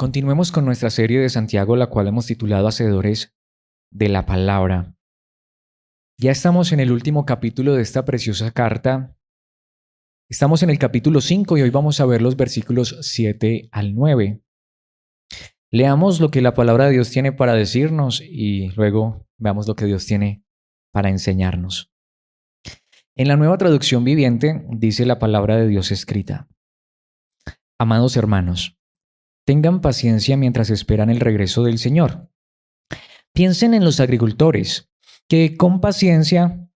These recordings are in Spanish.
Continuemos con nuestra serie de Santiago, la cual hemos titulado Hacedores de la Palabra. Ya estamos en el último capítulo de esta preciosa carta. Estamos en el capítulo 5 y hoy vamos a ver los versículos 7 al 9. Leamos lo que la palabra de Dios tiene para decirnos y luego veamos lo que Dios tiene para enseñarnos. En la Nueva Traducción Viviente dice la palabra de Dios escrita: Amados hermanos, tengan paciencia mientras esperan el regreso del Señor. Piensen en los agricultores, que con paciencia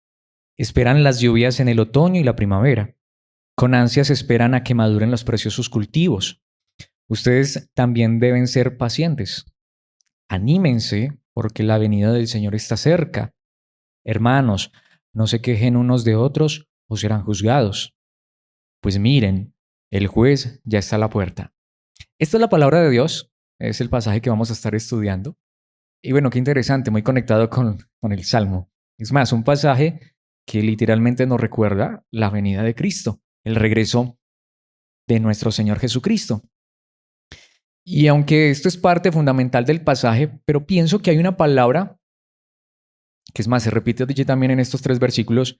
esperan las lluvias en el otoño y la primavera. Con ansias esperan a que maduren los preciosos cultivos. Ustedes también deben ser pacientes. Anímense, porque la venida del Señor está cerca. Hermanos, no se quejen unos de otros o serán juzgados. Pues miren, el juez ya está a la puerta. Esta es la palabra de Dios, es el pasaje que vamos a estar estudiando. Y bueno, qué interesante, muy conectado con el Salmo. Es más, un pasaje que literalmente nos recuerda la venida de Cristo, el regreso de nuestro Señor Jesucristo. Y aunque esto es parte fundamental del pasaje, pero pienso que hay una palabra, que es más, se repite allí también en estos 3 versículos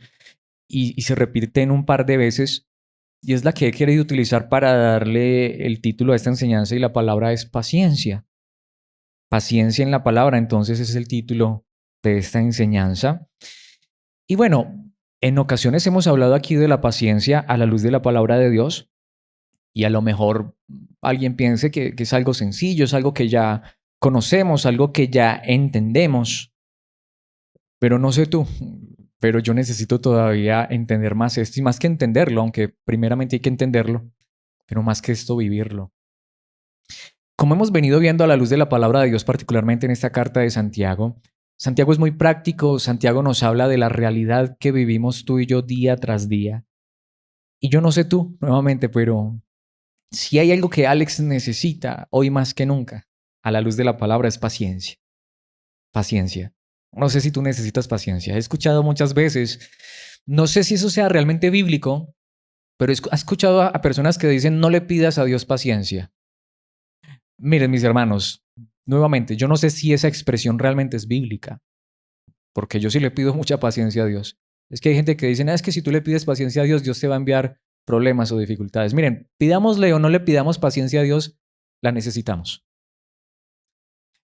y se repite en un par de veces, y es la que he querido utilizar para darle el título a esta enseñanza, y la palabra es paciencia. Paciencia en la palabra, entonces, es el título de esta enseñanza. Y bueno, en ocasiones hemos hablado aquí de la paciencia a la luz de la palabra de Dios, y a lo mejor alguien piense que es algo sencillo, es algo que ya conocemos, algo que ya entendemos. Pero no sé tú, pero yo necesito todavía entender más esto, y más que entenderlo, aunque primeramente hay que entenderlo, pero más que esto, vivirlo. Como hemos venido viendo a la luz de la palabra de Dios, particularmente en esta carta de Santiago, Santiago es muy práctico. Santiago nos habla de la realidad que vivimos tú y yo día tras día. Y yo no sé tú, nuevamente, pero si hay algo que Alex necesita hoy más que nunca, a la luz de la palabra, es paciencia. Paciencia. No sé si tú necesitas paciencia. He escuchado muchas veces, no sé si eso sea realmente bíblico, pero he escuchado a personas que dicen: no le pidas a Dios paciencia. Miren, mis hermanos, nuevamente, yo no sé si esa expresión realmente es bíblica, porque yo sí le pido mucha paciencia a Dios. Es que hay gente que dice: es que si tú le pides paciencia a Dios, Dios te va a enviar problemas o dificultades. Miren, pidámosle o no le pidamos paciencia a Dios, la necesitamos.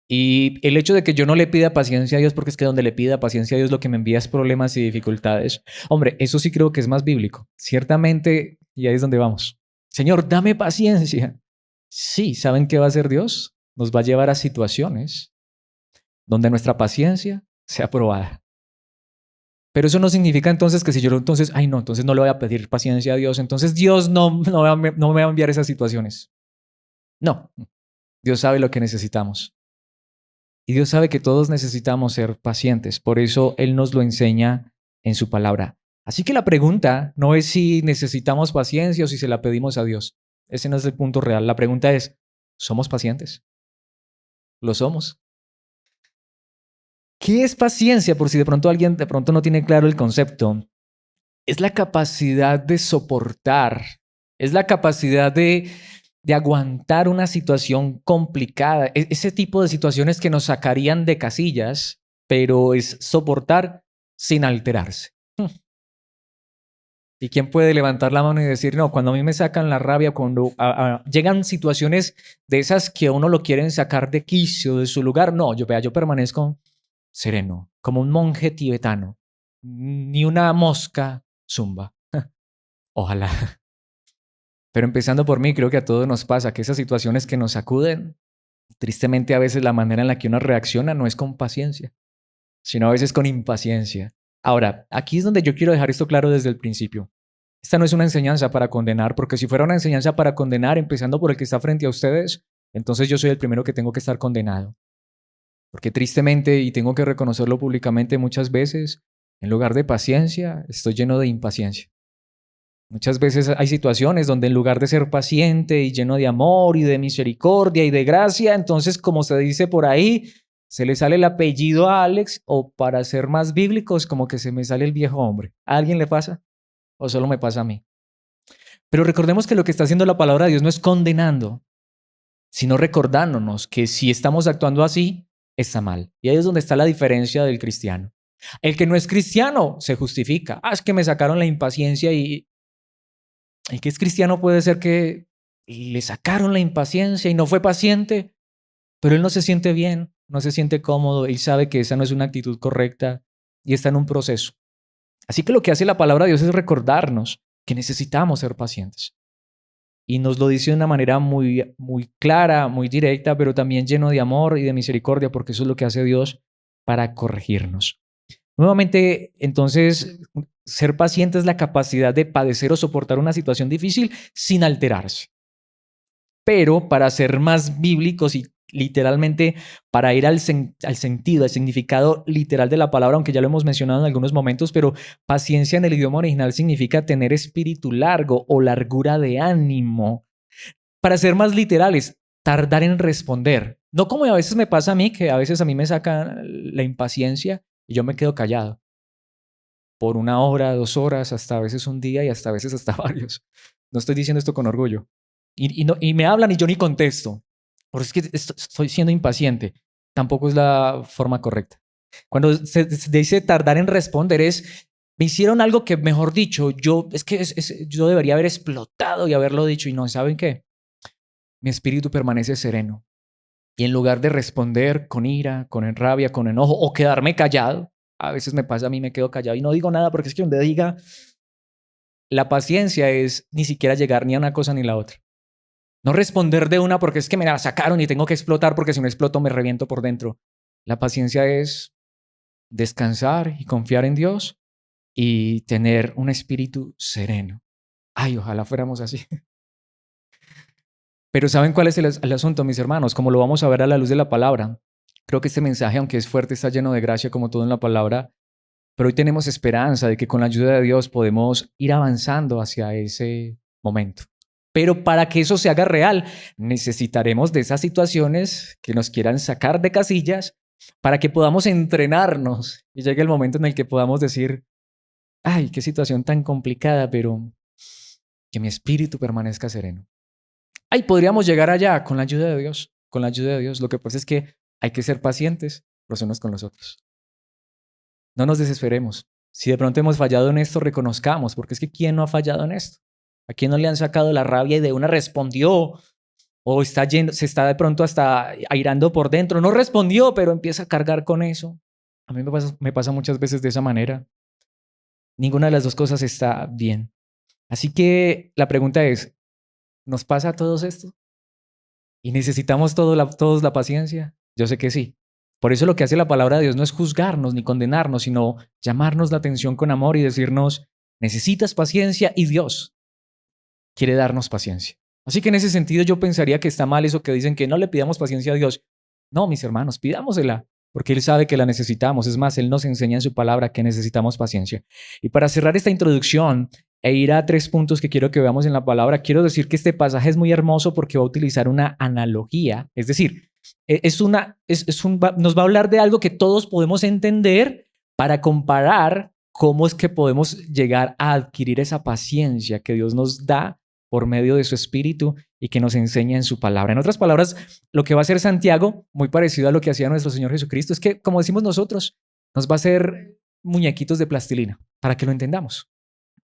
Y el hecho de que yo no le pida paciencia a Dios, porque es que donde le pida paciencia a Dios lo que me envía es problemas y dificultades, hombre, eso sí creo que es más bíblico. Ciertamente, y ahí es donde vamos. Señor, dame paciencia. Sí, ¿saben qué va a hacer Dios? Nos va a llevar a situaciones donde nuestra paciencia sea probada. Pero eso no significa entonces que si yo entonces, entonces no le voy a pedir paciencia a Dios, entonces Dios no me va a enviar esas situaciones. No, Dios sabe lo que necesitamos. Y Dios sabe que todos necesitamos ser pacientes, por eso Él nos lo enseña en su palabra. Así que la pregunta no es si necesitamos paciencia o si se la pedimos a Dios. Ese no es el punto real. La pregunta es: ¿somos pacientes? ¿Lo somos? ¿Qué es paciencia? Por si de pronto alguien de pronto no tiene claro el concepto. Es la capacidad de soportar, es la capacidad de aguantar una situación complicada, ese tipo de situaciones que nos sacarían de casillas, pero es soportar sin alterarse. ¿Y quién puede levantar la mano y decir: no, cuando a mí me sacan la rabia, cuando llegan situaciones de esas que a uno lo quieren sacar de quicio, de su lugar? No, yo permanezco sereno, como un monje tibetano. Ni una mosca zumba. Ojalá. Pero empezando por mí, creo que a todos nos pasa que esas situaciones que nos sacuden, tristemente a veces la manera en la que uno reacciona no es con paciencia, sino a veces con impaciencia. Ahora, aquí es donde yo quiero dejar esto claro desde el principio. Esta no es una enseñanza para condenar, porque si fuera una enseñanza para condenar, empezando por el que está frente a ustedes, entonces yo soy el primero que tengo que estar condenado. Porque tristemente, y tengo que reconocerlo públicamente muchas veces, en lugar de paciencia, estoy lleno de impaciencia. Muchas veces hay situaciones donde en lugar de ser paciente y lleno de amor y de misericordia y de gracia, entonces, como se dice por ahí, se le sale el apellido a Alex, o para ser más bíblicos, como que se me sale el viejo hombre. ¿A alguien le pasa? ¿O solo me pasa a mí? Pero recordemos que lo que está haciendo la palabra de Dios no es condenando, sino recordándonos que si estamos actuando así, está mal. Y ahí es donde está la diferencia del cristiano. El que no es cristiano se justifica. Es que me sacaron la impaciencia y el que es cristiano puede ser que le sacaron la impaciencia y no fue paciente, pero él no se siente bien, no se siente cómodo, él sabe que esa no es una actitud correcta y está en un proceso. Así que lo que hace la palabra de Dios es recordarnos que necesitamos ser pacientes. Y nos lo dice de una manera muy, muy clara, muy directa, pero también lleno de amor y de misericordia, porque eso es lo que hace Dios para corregirnos. Nuevamente, entonces, ser paciente es la capacidad de padecer o soportar una situación difícil sin alterarse. Pero para ser más bíblicos y literalmente para ir al sentido, al significado literal de la palabra, aunque ya lo hemos mencionado en algunos momentos, pero paciencia en el idioma original significa tener espíritu largo o largura de ánimo. Para ser más literales, tardar en responder. No como a veces me pasa a mí, que a veces a mí me saca la impaciencia y yo me quedo callado por 1 hora, 2 horas, hasta a veces un día y hasta a veces hasta varios. No estoy diciendo esto con orgullo. Y me hablan y yo ni contesto. Por eso es que estoy siendo impaciente. Tampoco es la forma correcta. Cuando se dice tardar en responder es, me hicieron algo que, mejor dicho, yo debería haber explotado y haberlo dicho y no, ¿saben qué? Mi espíritu permanece sereno. Y en lugar de responder con ira, con rabia, con enojo o quedarme callado, a veces me pasa a mí, me quedo callado y no digo nada porque es que donde diga, la paciencia es ni siquiera llegar ni a una cosa ni la otra. No responder de una porque es que me la sacaron y tengo que explotar porque si no exploto me reviento por dentro. La paciencia es descansar y confiar en Dios y tener un espíritu sereno. Ay, ojalá fuéramos así. Pero ¿saben cuál es el asunto, mis hermanos? Como lo vamos a ver a la luz de la palabra. Creo que este mensaje, aunque es fuerte, está lleno de gracia como todo en la palabra, pero hoy tenemos esperanza de que con la ayuda de Dios podemos ir avanzando hacia ese momento. Pero para que eso se haga real, necesitaremos de esas situaciones que nos quieran sacar de casillas para que podamos entrenarnos y llegue el momento en el que podamos decir, ay, qué situación tan complicada, pero que mi espíritu permanezca sereno. Ay, podríamos llegar allá con la ayuda de Dios, con la ayuda de Dios. Lo que pasa es que hay que ser pacientes los unos con los otros. No nos desesperemos. Si de pronto hemos fallado en esto, reconozcamos, porque es que ¿quién no ha fallado en esto? ¿A quién no le han sacado la rabia y de una respondió? O se está de pronto hasta airando por dentro. No respondió, pero empieza a cargar con eso. A mí me pasa muchas veces de esa manera. Ninguna de las dos cosas está bien. Así que la pregunta es, ¿nos pasa a todos esto? ¿Y necesitamos todos la paciencia? Yo sé que sí. Por eso lo que hace la palabra de Dios no es juzgarnos ni condenarnos, sino llamarnos la atención con amor y decirnos, necesitas paciencia y Dios quiere darnos paciencia. Así que en ese sentido yo pensaría que está mal eso que dicen que no le pidamos paciencia a Dios. No, mis hermanos, pidámosela, porque Él sabe que la necesitamos. Es más, Él nos enseña en su palabra que necesitamos paciencia. Y para cerrar esta introducción e ir a 3 puntos que quiero que veamos en la palabra, quiero decir que este pasaje es muy hermoso porque va a utilizar una analogía. Es decir, nos va a hablar de algo que todos podemos entender para comparar cómo es que podemos llegar a adquirir esa paciencia que Dios nos da por medio de su Espíritu y que nos enseña en su palabra. En otras palabras, lo que va a hacer Santiago, muy parecido a lo que hacía nuestro Señor Jesucristo, es que, como decimos nosotros, nos va a hacer muñequitos de plastilina para que lo entendamos.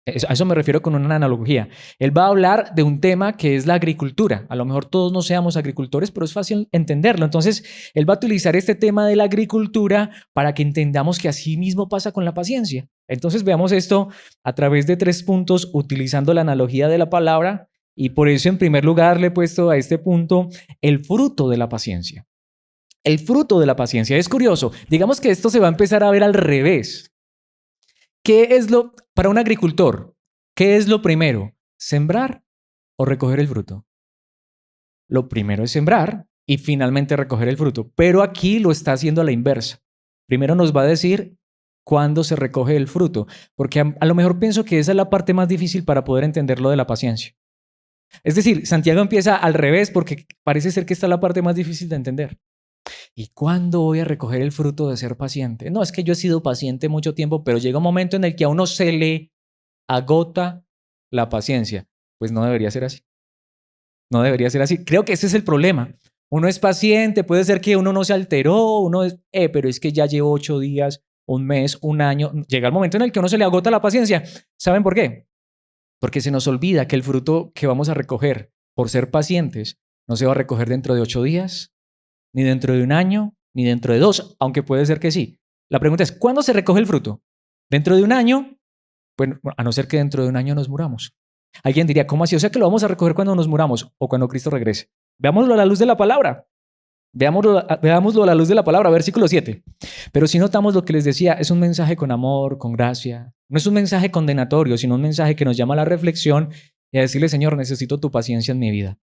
A eso me refiero con una analogía. Él va a hablar de un tema que es la agricultura. A lo mejor todos no seamos agricultores, pero es fácil entenderlo. Entonces, él va a utilizar este tema de la agricultura para que entendamos que así mismo pasa con la paciencia. Entonces, veamos esto a través de 3 puntos utilizando la analogía de la palabra. Y por eso, en primer lugar, le he puesto a este punto el fruto de la paciencia. El fruto de la paciencia. Es curioso. Digamos que esto se va a empezar a ver al revés. Para un agricultor, qué es lo primero? ¿Sembrar o recoger el fruto? Lo primero es sembrar y finalmente recoger el fruto, pero aquí lo está haciendo a la inversa. Primero nos va a decir cuándo se recoge el fruto, porque a lo mejor pienso que esa es la parte más difícil para poder entender lo de la paciencia. Es decir, Santiago empieza al revés porque parece ser que esta es la parte más difícil de entender. ¿Y cuándo voy a recoger el fruto de ser paciente? No, es que yo he sido paciente mucho tiempo, pero llega un momento en el que a uno se le agota la paciencia. Pues no debería ser así. No debería ser así. Creo que ese es el problema. Uno es paciente, puede ser que uno no se alteró, pero es que ya llevo 8 días, un mes, un año. Llega el momento en el que a uno se le agota la paciencia. ¿Saben por qué? Porque se nos olvida que el fruto que vamos a recoger por ser pacientes no se va a recoger dentro de 8 días, ni dentro de un año, ni dentro de 2, aunque puede ser que sí. La pregunta es, ¿cuándo se recoge el fruto? ¿Dentro de un año? Bueno, a no ser que dentro de un año nos muramos. Alguien diría, ¿cómo así? O sea que lo vamos a recoger cuando nos muramos o cuando Cristo regrese. Veámoslo a la luz de la palabra. Veámoslo a la luz de la palabra, versículo 7. Pero si notamos lo que les decía, es un mensaje con amor, con gracia. No es un mensaje condenatorio, sino un mensaje que nos llama a la reflexión y a decirle, Señor, necesito tu paciencia en mi vida.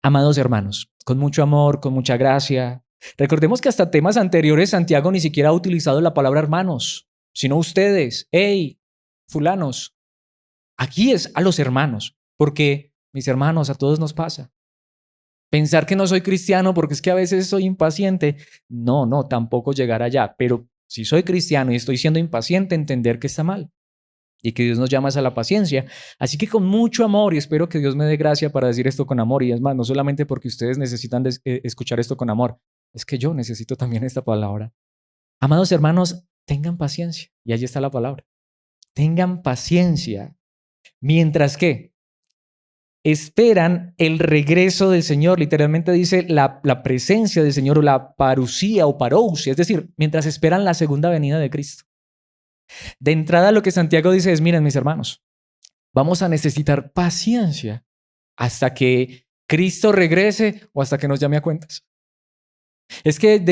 Amados hermanos, con mucho amor, con mucha gracia. Recordemos que hasta temas anteriores Santiago ni siquiera ha utilizado la palabra hermanos, sino ustedes. Hey, fulanos. Aquí es a los hermanos, porque mis hermanos, a todos nos pasa. Pensar que no soy cristiano porque es que a veces soy impaciente. No, tampoco llegar allá. Pero si soy cristiano y estoy siendo impaciente, entender que está mal y que Dios nos llama a la paciencia. Así que con mucho amor, y espero que Dios me dé gracia para decir esto con amor, y es más, no solamente porque ustedes necesitan escuchar esto con amor, es que yo necesito también esta palabra. Amados hermanos, tengan paciencia. Y allí está la palabra. Tengan paciencia. Mientras que esperan el regreso del Señor. Literalmente dice la presencia del Señor o la parusía o parousia, es decir, mientras esperan la segunda venida de Cristo. De entrada lo que Santiago dice es, miren mis hermanos, vamos a necesitar paciencia hasta que Cristo regrese o hasta que nos llame a cuentas. Es que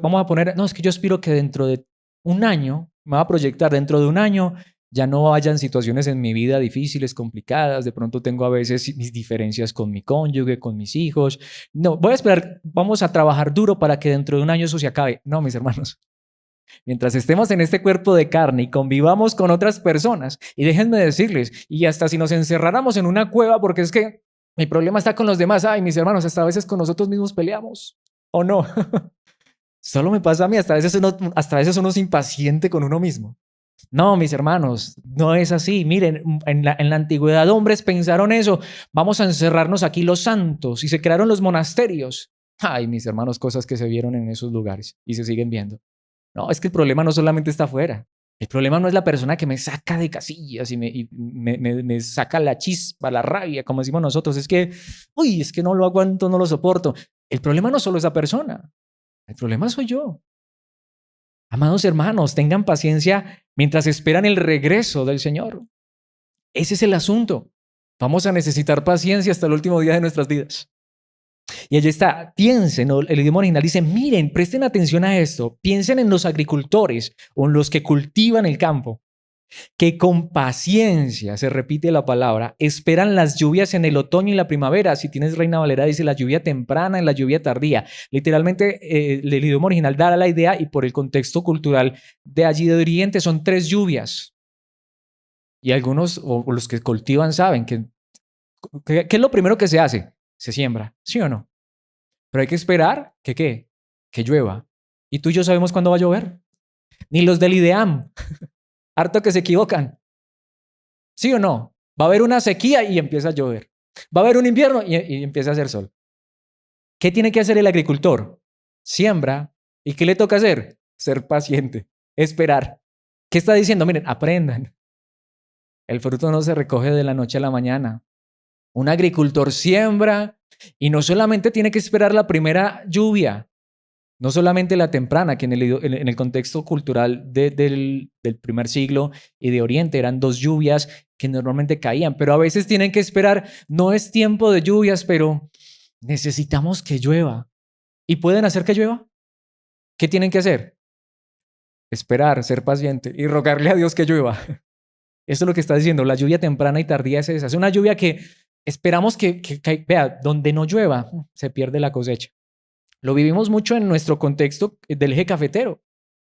vamos a poner, no, es que yo aspiro que dentro de un año, me va a proyectar dentro de un año, ya no hayan situaciones en mi vida difíciles, complicadas, de pronto tengo a veces mis diferencias con mi cónyuge, con mis hijos. No, voy a esperar, vamos a trabajar duro para que dentro de un año eso se acabe. No, mis hermanos. Mientras estemos en este cuerpo de carne y convivamos con otras personas, y déjenme decirles, y hasta si nos encerráramos en una cueva, porque es que mi problema está con los demás, ay, mis hermanos, hasta a veces con nosotros mismos peleamos, ¿o no? Solo me pasa a mí, hasta a veces uno es impaciente con uno mismo. No, mis hermanos, no es así. Miren, en la antigüedad hombres pensaron eso. Vamos a encerrarnos aquí los santos y se crearon los monasterios. Ay, mis hermanos, cosas que se vieron en esos lugares y se siguen viendo. No, es que el problema no solamente está afuera. El problema no es la persona que me saca de casillas y me saca la chispa, la rabia, como decimos nosotros. Es que, uy, es que no lo aguanto, no lo soporto. El problema no solo es esa persona. El problema soy yo. Amados hermanos, tengan paciencia mientras esperan el regreso del Señor. Ese es el asunto. Vamos a necesitar paciencia hasta el último día de nuestras vidas. Y allí está, piensen, ¿no? El idioma original dice, miren, presten atención a esto, piensen en los agricultores o en los que cultivan el campo, que con paciencia, se repite la palabra, esperan las lluvias en el otoño y la primavera. Si tienes Reina Valera, dice la lluvia temprana y la lluvia tardía. Literalmente, el idioma original da la idea y por el contexto cultural de allí de Oriente son 3 lluvias. Y algunos, o los que cultivan, saben que ¿qué es lo primero que se hace? Se siembra, ¿sí o no? Pero hay que esperar que ¿qué? Que llueva. ¿Y tú y yo sabemos cuándo va a llover? Ni los del IDEAM. Harto que se equivocan. ¿Sí o no? Va a haber una sequía y empieza a llover. Va a haber un invierno y empieza a hacer sol. ¿Qué tiene que hacer el agricultor? Siembra. ¿Y qué le toca hacer? Ser paciente, esperar. ¿Qué está diciendo? Miren, aprendan. El fruto no se recoge de la noche a la mañana. Un agricultor siembra y no solamente tiene que esperar la primera lluvia, no solamente la temprana, que en el contexto cultural del primer siglo y de Oriente eran 2 lluvias que normalmente caían, pero a veces tienen que esperar, no es tiempo de lluvias, pero necesitamos que llueva. ¿Y pueden hacer que llueva? ¿Qué tienen que hacer? Esperar, ser paciente y rogarle a Dios que llueva. Eso es lo que está diciendo, la lluvia temprana y tardía es esa. Es una lluvia que esperamos que vea, donde no llueva, se pierde la cosecha. Lo vivimos mucho en nuestro contexto del eje cafetero.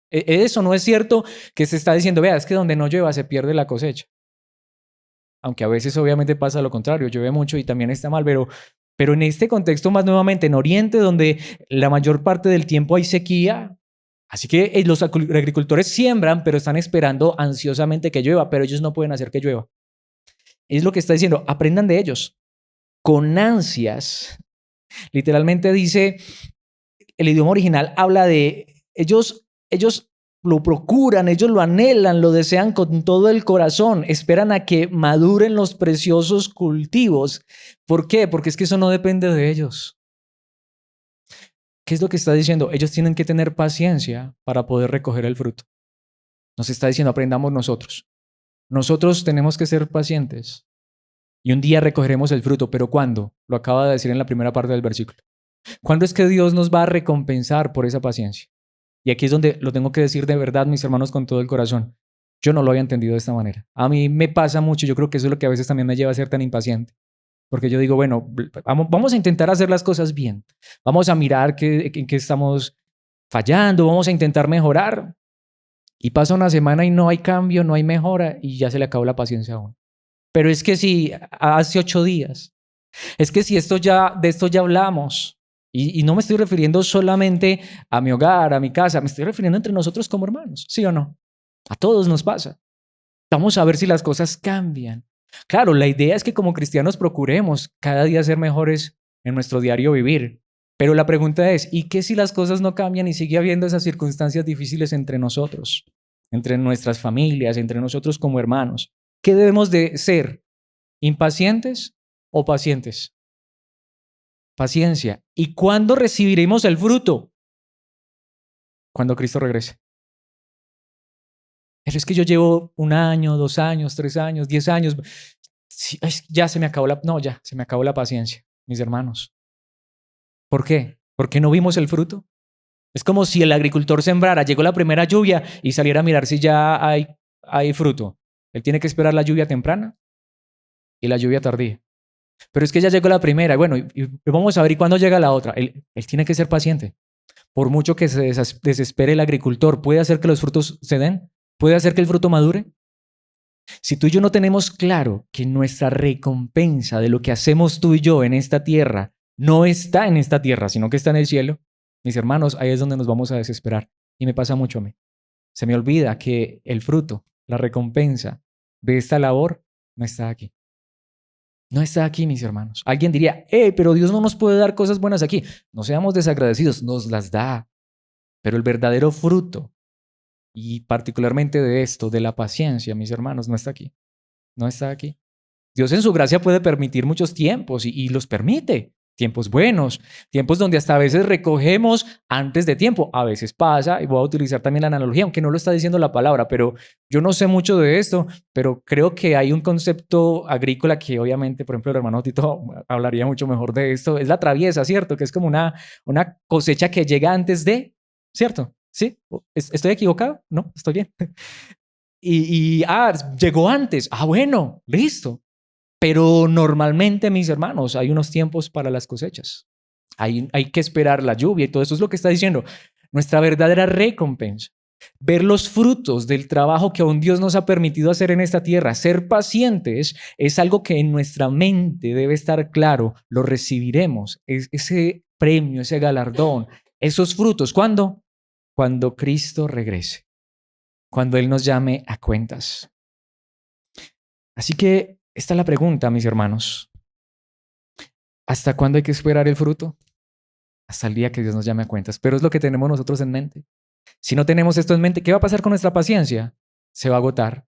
Eso no es cierto que se está diciendo, vea, es que donde no llueva se pierde la cosecha. Aunque a veces obviamente pasa lo contrario, llueve mucho y también está mal, pero en este contexto más nuevamente en Oriente, donde la mayor parte del tiempo hay sequía, así que los agricultores siembran, pero están esperando ansiosamente que llueva, pero ellos no pueden hacer que llueva. Es lo que está diciendo, aprendan de ellos. con ansias. Literalmente dice, el idioma original habla de ellos lo procuran, ellos lo anhelan, lo desean con todo el corazón, esperan a que maduren los preciosos cultivos. ¿Por qué? Porque es que eso no depende de ellos. ¿Qué es lo que está diciendo? Ellos tienen que tener paciencia para poder recoger el fruto. Nos está diciendo, aprendamos nosotros. Nosotros tenemos que ser pacientes y un día recogeremos el fruto, pero ¿cuándo? Lo acaba de decir en la primera parte del versículo. ¿Cuándo es que Dios nos va a recompensar por esa paciencia? Y aquí es donde lo tengo que decir de verdad, mis hermanos, con todo el corazón. Yo no lo había entendido de esta manera. A mí me pasa mucho, yo creo que eso es lo que a veces también me lleva a ser tan impaciente. Porque yo digo, bueno, vamos a intentar hacer las cosas bien. Vamos a mirar en qué estamos fallando, vamos a intentar mejorar. Y pasa una semana y no hay cambio, no hay mejora y ya se le acabó la paciencia a uno. Pero es que si hace 8 días, es que si de esto ya hablamos, y no me estoy refiriendo solamente a mi hogar, a mi casa, me estoy refiriendo entre nosotros como hermanos, ¿sí o no? A todos nos pasa. Vamos a ver si las cosas cambian. Claro, la idea es que como cristianos procuremos cada día ser mejores en nuestro diario vivir. Pero la pregunta es, ¿y qué si las cosas no cambian y sigue habiendo esas circunstancias difíciles entre nosotros, entre nuestras familias, entre nosotros como hermanos? ¿Qué debemos de ser? ¿Impacientes o pacientes? Paciencia. ¿Y cuándo recibiremos el fruto? Cuando Cristo regrese. Pero es que yo llevo 1 año, 2 años, 3 años, 10 años. Sí, ya se me acabó ya se me acabó la paciencia, mis hermanos. ¿Por qué? ¿Por qué no vimos el fruto? Es como si el agricultor sembrara, llegó la primera lluvia y saliera a mirar si ya hay fruto. Él tiene que esperar la lluvia temprana y la lluvia tardía. Pero es que ya llegó la primera, bueno, y vamos a ver y cuándo llega la otra. Él tiene que ser paciente. Por mucho que se desespere el agricultor, ¿puede hacer que los frutos se den? ¿Puede hacer que el fruto madure? Si tú y yo no tenemos claro que nuestra recompensa de lo que hacemos tú y yo en esta tierra no está en esta tierra, sino que está en el cielo, mis hermanos, ahí es donde nos vamos a desesperar. Y me pasa mucho a mí. Se me olvida que el fruto, la recompensa de esta labor no está aquí. No está aquí, mis hermanos. Alguien diría, pero Dios no nos puede dar cosas buenas aquí. No seamos desagradecidos, nos las da. Pero el verdadero fruto, y particularmente de esto, de la paciencia, mis hermanos, no está aquí. No está aquí. Dios en su gracia puede permitir muchos tiempos y los permite. Tiempos buenos, tiempos donde hasta a veces recogemos antes de tiempo. A veces pasa, y voy a utilizar también la analogía, aunque no lo está diciendo la palabra, pero yo no sé mucho de esto, pero creo que hay un concepto agrícola que obviamente, por ejemplo, el hermano Tito hablaría mucho mejor de esto. Es la traviesa, ¿cierto? Que es como una cosecha que llega antes de, ¿cierto? ¿Sí? ¿Estoy equivocado? No, estoy bien. Llegó antes. Bueno, listo. Pero normalmente, mis hermanos, hay unos tiempos para las cosechas. Hay que esperar la lluvia y todo eso es lo que está diciendo. Nuestra verdadera recompensa. Ver los frutos del trabajo que aún Dios nos ha permitido hacer en esta tierra. Ser pacientes es algo que en nuestra mente debe estar claro. Lo recibiremos. Ese premio, ese galardón, esos frutos. ¿Cuándo? Cuando Cristo regrese. Cuando Él nos llame a cuentas. Así que esta es la pregunta, mis hermanos. ¿Hasta cuándo hay que esperar el fruto? Hasta el día que Dios nos llame a cuentas. Pero es lo que tenemos nosotros en mente. Si no tenemos esto en mente, ¿qué va a pasar con nuestra paciencia? Se va a agotar.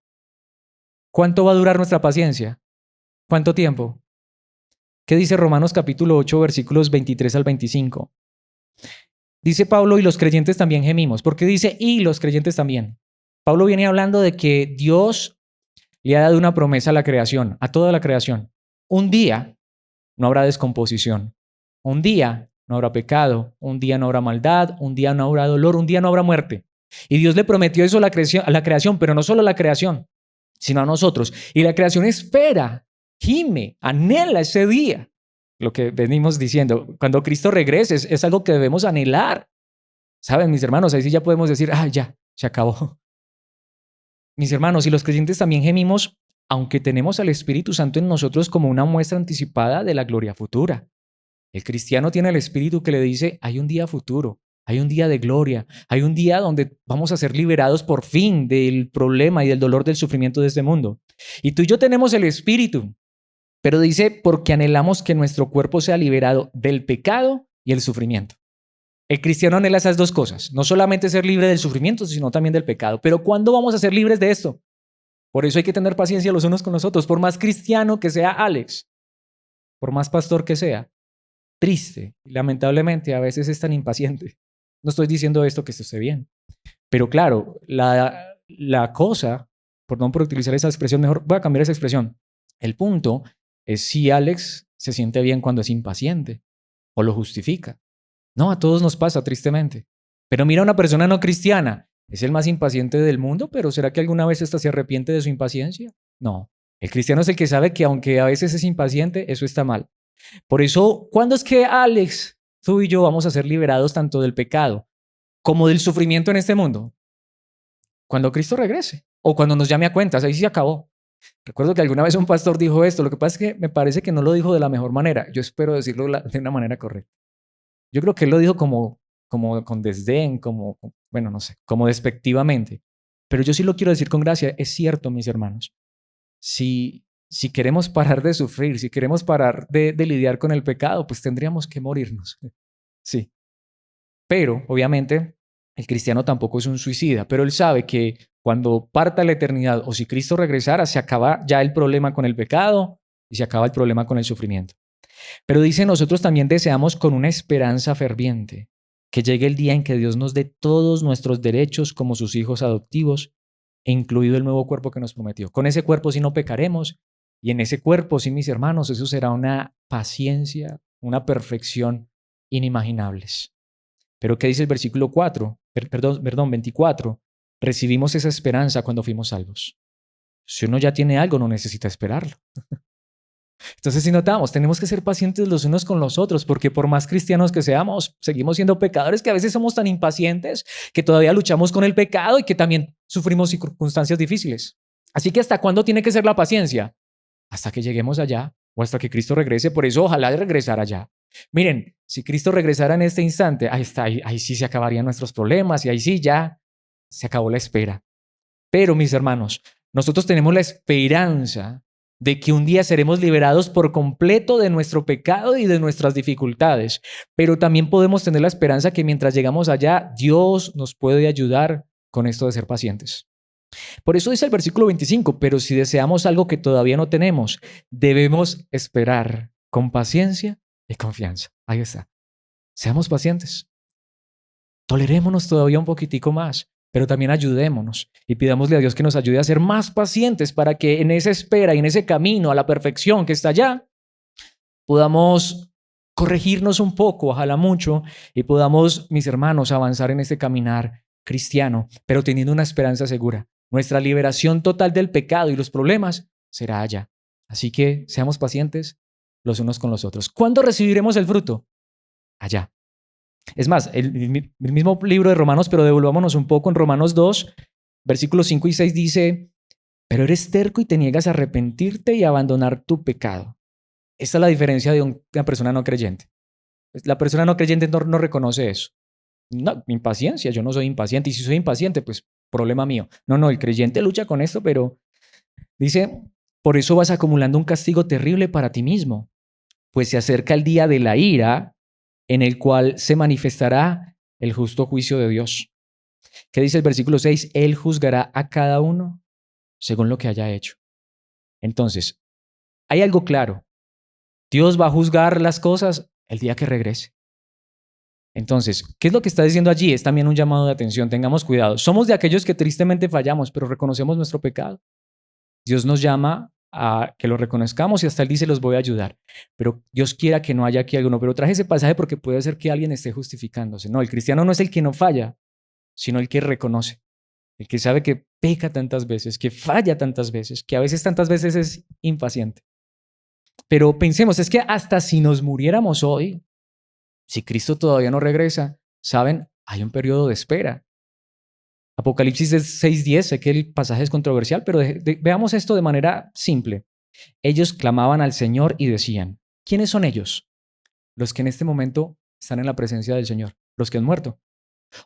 ¿Cuánto va a durar nuestra paciencia? ¿Cuánto tiempo? ¿Qué dice Romanos capítulo 8, versículos 23 al 25? Dice Pablo, y los creyentes también gemimos. ¿Por qué dice y los creyentes también? Pablo viene hablando de que Dios le ha dado una promesa a la creación, a toda la creación. Un día no habrá descomposición. Un día no habrá pecado. Un día no habrá maldad. Un día no habrá dolor. Un día no habrá muerte. Y Dios le prometió eso a la creación, pero no solo a la creación, sino a nosotros. Y la creación espera, gime, anhela ese día. Lo que venimos diciendo, cuando Cristo regrese, es algo que debemos anhelar. ¿Saben, mis hermanos? Ahí sí ya podemos decir, ya, se acabó. Mis hermanos, y los creyentes también gemimos, aunque tenemos al Espíritu Santo en nosotros como una muestra anticipada de la gloria futura. El cristiano tiene el Espíritu que le dice, hay un día futuro, hay un día de gloria, hay un día donde vamos a ser liberados por fin del problema y del dolor del sufrimiento de este mundo. Y tú y yo tenemos el Espíritu, Pero dice, porque anhelamos que nuestro cuerpo sea liberado del pecado y el sufrimiento. El cristiano anhela esas dos cosas, no solamente ser libre del sufrimiento, sino también del pecado. Pero ¿cuándo vamos a ser libres de esto? Por eso hay que tener paciencia los unos con los otros. Por más cristiano que sea Alex, por más pastor que sea, triste y lamentablemente a veces es tan impaciente. No estoy diciendo esto que esté bien. Pero claro, la cosa, perdón por utilizar esa expresión, mejor voy a cambiar esa expresión. El punto es si Alex se siente bien cuando es impaciente o lo justifica. No, a todos nos pasa, tristemente. Pero mira a una persona no cristiana, es el más impaciente del mundo, pero ¿será que alguna vez esta se arrepiente de su impaciencia? No. El cristiano es el que sabe que aunque a veces es impaciente, eso está mal. Por eso, ¿cuándo es que Alex, tú y yo vamos a ser liberados tanto del pecado como del sufrimiento en este mundo? Cuando Cristo regrese o cuando nos llame a cuentas, ahí sí acabó. Recuerdo que alguna vez un pastor dijo esto, lo que pasa es que me parece que no lo dijo de la mejor manera. Yo espero decirlo de una manera correcta. Yo creo que él lo dijo como con desdén, bueno, no sé, como despectivamente. Pero yo sí lo quiero decir con gracia. Es cierto, mis hermanos. Si queremos parar de sufrir, si queremos parar de lidiar con el pecado, pues tendríamos que morirnos. Sí. Pero, obviamente, el cristiano tampoco es un suicida, pero él sabe que cuando parta la eternidad o si Cristo regresara, se acaba ya el problema con el pecado y se acaba el problema con el sufrimiento. Pero dice, nosotros también deseamos con una esperanza ferviente que llegue el día en que Dios nos dé todos nuestros derechos como sus hijos adoptivos, incluido el nuevo cuerpo que nos prometió. Con ese cuerpo sí no pecaremos y en ese cuerpo sí, mis hermanos, eso será una paciencia, una perfección inimaginables. Pero ¿qué dice el versículo 4? Perdón, 24. Recibimos esa esperanza cuando fuimos salvos. Si uno ya tiene algo, no necesita esperarlo. Entonces, si notamos, tenemos que ser pacientes los unos con los otros, porque por más cristianos que seamos, seguimos siendo pecadores que a veces somos tan impacientes que todavía luchamos con el pecado y que también sufrimos circunstancias difíciles. Así que ¿hasta cuándo tiene que ser la paciencia? Hasta que lleguemos allá o hasta que Cristo regrese. Por eso, ojalá regresar allá. Miren, si Cristo regresara en este instante, ahí está, ahí sí se acabarían nuestros problemas y ahí sí ya se acabó la espera. Pero, mis hermanos, nosotros tenemos la esperanza de que un día seremos liberados por completo de nuestro pecado y de nuestras dificultades. Pero también podemos tener la esperanza que mientras llegamos allá, Dios nos puede ayudar con esto de ser pacientes. Por eso dice el versículo 25, pero si deseamos algo que todavía no tenemos, debemos esperar con paciencia y confianza. Ahí está. Seamos pacientes. Tolerémonos todavía un poquitico más, pero también ayudémonos y pidámosle a Dios que nos ayude a ser más pacientes para que en esa espera y en ese camino a la perfección que está allá, podamos corregirnos un poco, ojalá mucho, y podamos, mis hermanos, avanzar en este caminar cristiano, pero teniendo una esperanza segura. Nuestra liberación total del pecado y los problemas será allá. Así que seamos pacientes los unos con los otros. ¿Cuándo recibiremos el fruto? Allá. Es más, el mismo libro de Romanos, pero devolvámonos un poco en Romanos 2, versículos 5 y 6 dice, pero eres terco y te niegas a arrepentirte y a abandonar tu pecado. Esta es la diferencia de una persona no creyente. La persona no creyente no reconoce eso. No, impaciencia, yo no soy impaciente. Y si soy impaciente, pues problema mío. No, el creyente lucha con esto, pero dice, por eso vas acumulando un castigo terrible para ti mismo, pues se acerca el día de la ira en el cual se manifestará el justo juicio de Dios. ¿Qué dice el versículo 6? Él juzgará a cada uno según lo que haya hecho. Entonces, hay algo claro. Dios va a juzgar las cosas el día que regrese. Entonces, ¿qué es lo que está diciendo allí? Es también un llamado de atención. Tengamos cuidado. Somos de aquellos que tristemente fallamos, pero reconocemos nuestro pecado. Dios nos llama a que lo reconozcamos y hasta Él dice, los voy a ayudar. Pero Dios quiera que no haya aquí alguno. Pero traje ese pasaje porque puede ser que alguien esté justificándose. No, el cristiano no es el que no falla, sino el que reconoce. El que sabe que peca tantas veces, que falla tantas veces, que a veces tantas veces es impaciente. Pero pensemos, es que hasta si nos muriéramos hoy, si Cristo todavía no regresa, ¿saben? Hay un periodo de espera. Apocalipsis 6:10, sé que el pasaje es controversial, pero veamos esto de manera simple. Ellos clamaban al Señor y decían, ¿quiénes son ellos? Los que en este momento están en la presencia del Señor, los que han muerto.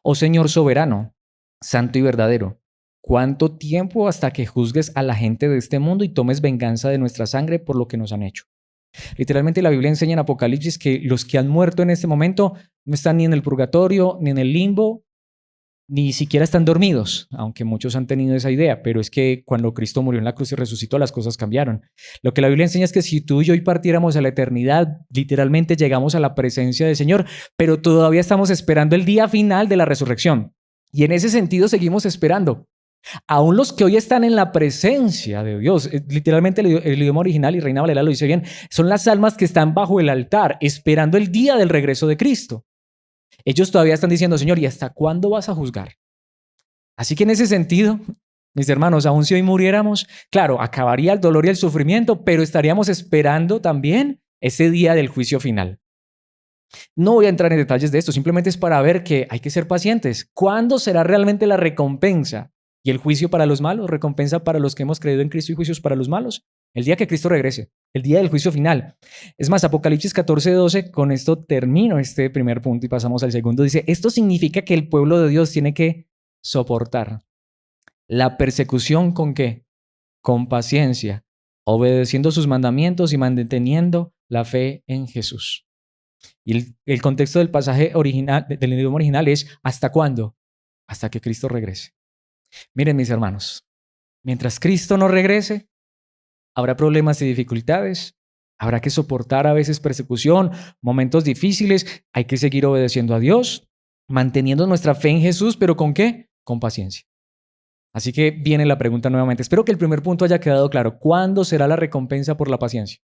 Oh Señor soberano, santo y verdadero, ¿Cuánto tiempo hasta que juzgues a la gente de este mundo y tomes venganza de nuestra sangre por lo que nos han hecho? Literalmente la Biblia enseña en Apocalipsis que los que han muerto en este momento no están ni en el purgatorio, ni en el limbo, ni siquiera están dormidos, aunque muchos han tenido esa idea, pero es que cuando Cristo murió en la cruz y resucitó, las cosas cambiaron. Lo que la Biblia enseña es que si tú y yo hoy partiéramos a la eternidad, literalmente llegamos a la presencia del Señor, pero todavía estamos esperando el día final de la resurrección. Y en ese sentido seguimos esperando. Aún los que hoy están en la presencia de Dios, literalmente el idioma original, y Reina Valera lo dice bien, son las almas que están bajo el altar, esperando el día del regreso de Cristo. Ellos todavía están diciendo, Señor, ¿y hasta cuándo vas a juzgar? Así que en ese sentido, mis hermanos, aun si hoy muriéramos, claro, acabaría el dolor y el sufrimiento, pero estaríamos esperando también ese día del juicio final. No voy a entrar en detalles de esto, simplemente es para ver que hay que ser pacientes. ¿Cuándo será realmente la recompensa? ¿Y el juicio para los malos? ¿Recompensa para los que hemos creído en Cristo y juicios para los malos? El día que Cristo regrese, el día del juicio final. Es más, Apocalipsis 14:12, con esto termino este primer punto y pasamos al segundo. Dice, esto significa que el pueblo de Dios tiene que soportar la persecución ¿con qué? Con paciencia, obedeciendo sus mandamientos y manteniendo la fe en Jesús. Y el contexto del pasaje original, del idioma original es ¿hasta cuándo? Hasta que Cristo regrese. Miren, mis hermanos, mientras Cristo no regrese, habrá problemas y dificultades, habrá que soportar a veces persecución, momentos difíciles, hay que seguir obedeciendo a Dios, manteniendo nuestra fe en Jesús, pero ¿con qué? Con paciencia. Así que viene la pregunta nuevamente. Espero que el primer punto haya quedado claro. ¿Cuándo será la recompensa por la paciencia?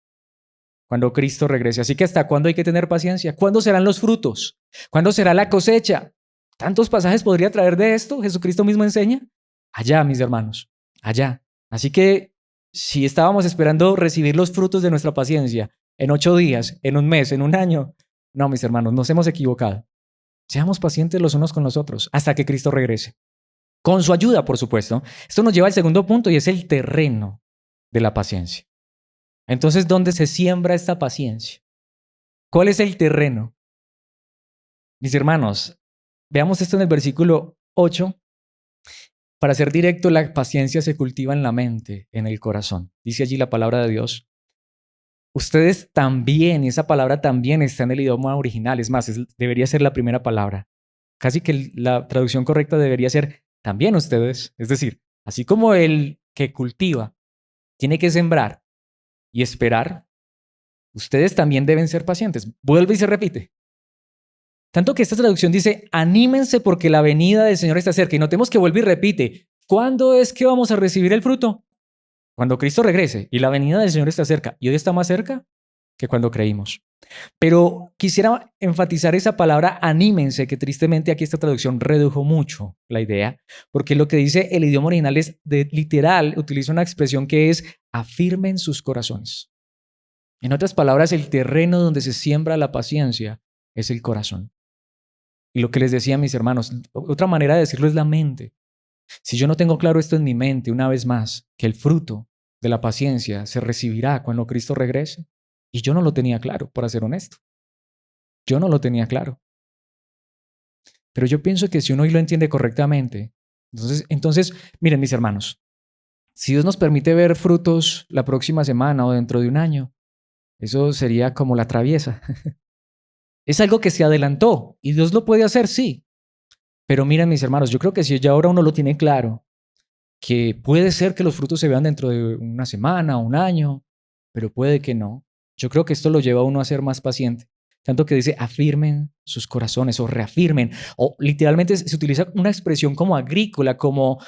Cuando Cristo regrese. Así que ¿hasta cuándo hay que tener paciencia? ¿Cuándo serán los frutos? ¿Cuándo será la cosecha? ¿Tantos pasajes podría traer de esto? Jesucristo mismo enseña. Allá, mis hermanos, allá. Así que si estábamos esperando recibir los frutos de nuestra paciencia en 8 días, en un mes, en un año, no, mis hermanos, nos hemos equivocado. Seamos pacientes los unos con los otros hasta que Cristo regrese. Con su ayuda, por supuesto. Esto nos lleva al segundo punto y es el terreno de la paciencia. Entonces, ¿dónde se siembra esta paciencia? ¿Cuál es el terreno? Mis hermanos, veamos esto en el versículo 8. Para ser directo, la paciencia se cultiva en la mente, en el corazón. Dice allí la palabra de Dios. Ustedes también, esa palabra también está en el idioma original. Es más, debería ser la primera palabra. Casi que la traducción correcta debería ser también ustedes. Es decir, así como el que cultiva tiene que sembrar y esperar, ustedes también deben ser pacientes. Vuelve y se repite. Tanto que esta traducción dice, anímense porque la venida del Señor está cerca. Y notemos que vuelve y repite, ¿cuándo es que vamos a recibir el fruto? Cuando Cristo regrese y la venida del Señor está cerca. Y hoy está más cerca que cuando creímos. Pero quisiera enfatizar esa palabra anímense, que tristemente aquí esta traducción redujo mucho la idea, porque lo que dice el idioma original es literal, utiliza una expresión que es afirmen sus corazones. En otras palabras, el terreno donde se siembra la paciencia es el corazón. Y lo que les decía a mis hermanos, otra manera de decirlo es la mente. Si yo no tengo claro esto en mi mente, una vez más, que el fruto de la paciencia se recibirá cuando Cristo regrese, y yo no lo tenía claro, para ser honesto. Yo no lo tenía claro. Pero yo pienso que si uno hoy lo entiende correctamente, entonces, miren mis hermanos, si Dios nos permite ver frutos la próxima semana o dentro de un año, eso sería como la traviesa. Es algo que se adelantó y Dios lo puede hacer, sí. Pero miren mis hermanos, yo creo que si ya ahora uno lo tiene claro, que puede ser que los frutos se vean dentro de una semana o un año, pero puede que no. Yo creo que esto lo lleva a uno a ser más paciente. Tanto que dice, afirmen sus corazones o reafirmen. O literalmente se utiliza una expresión como agrícola, como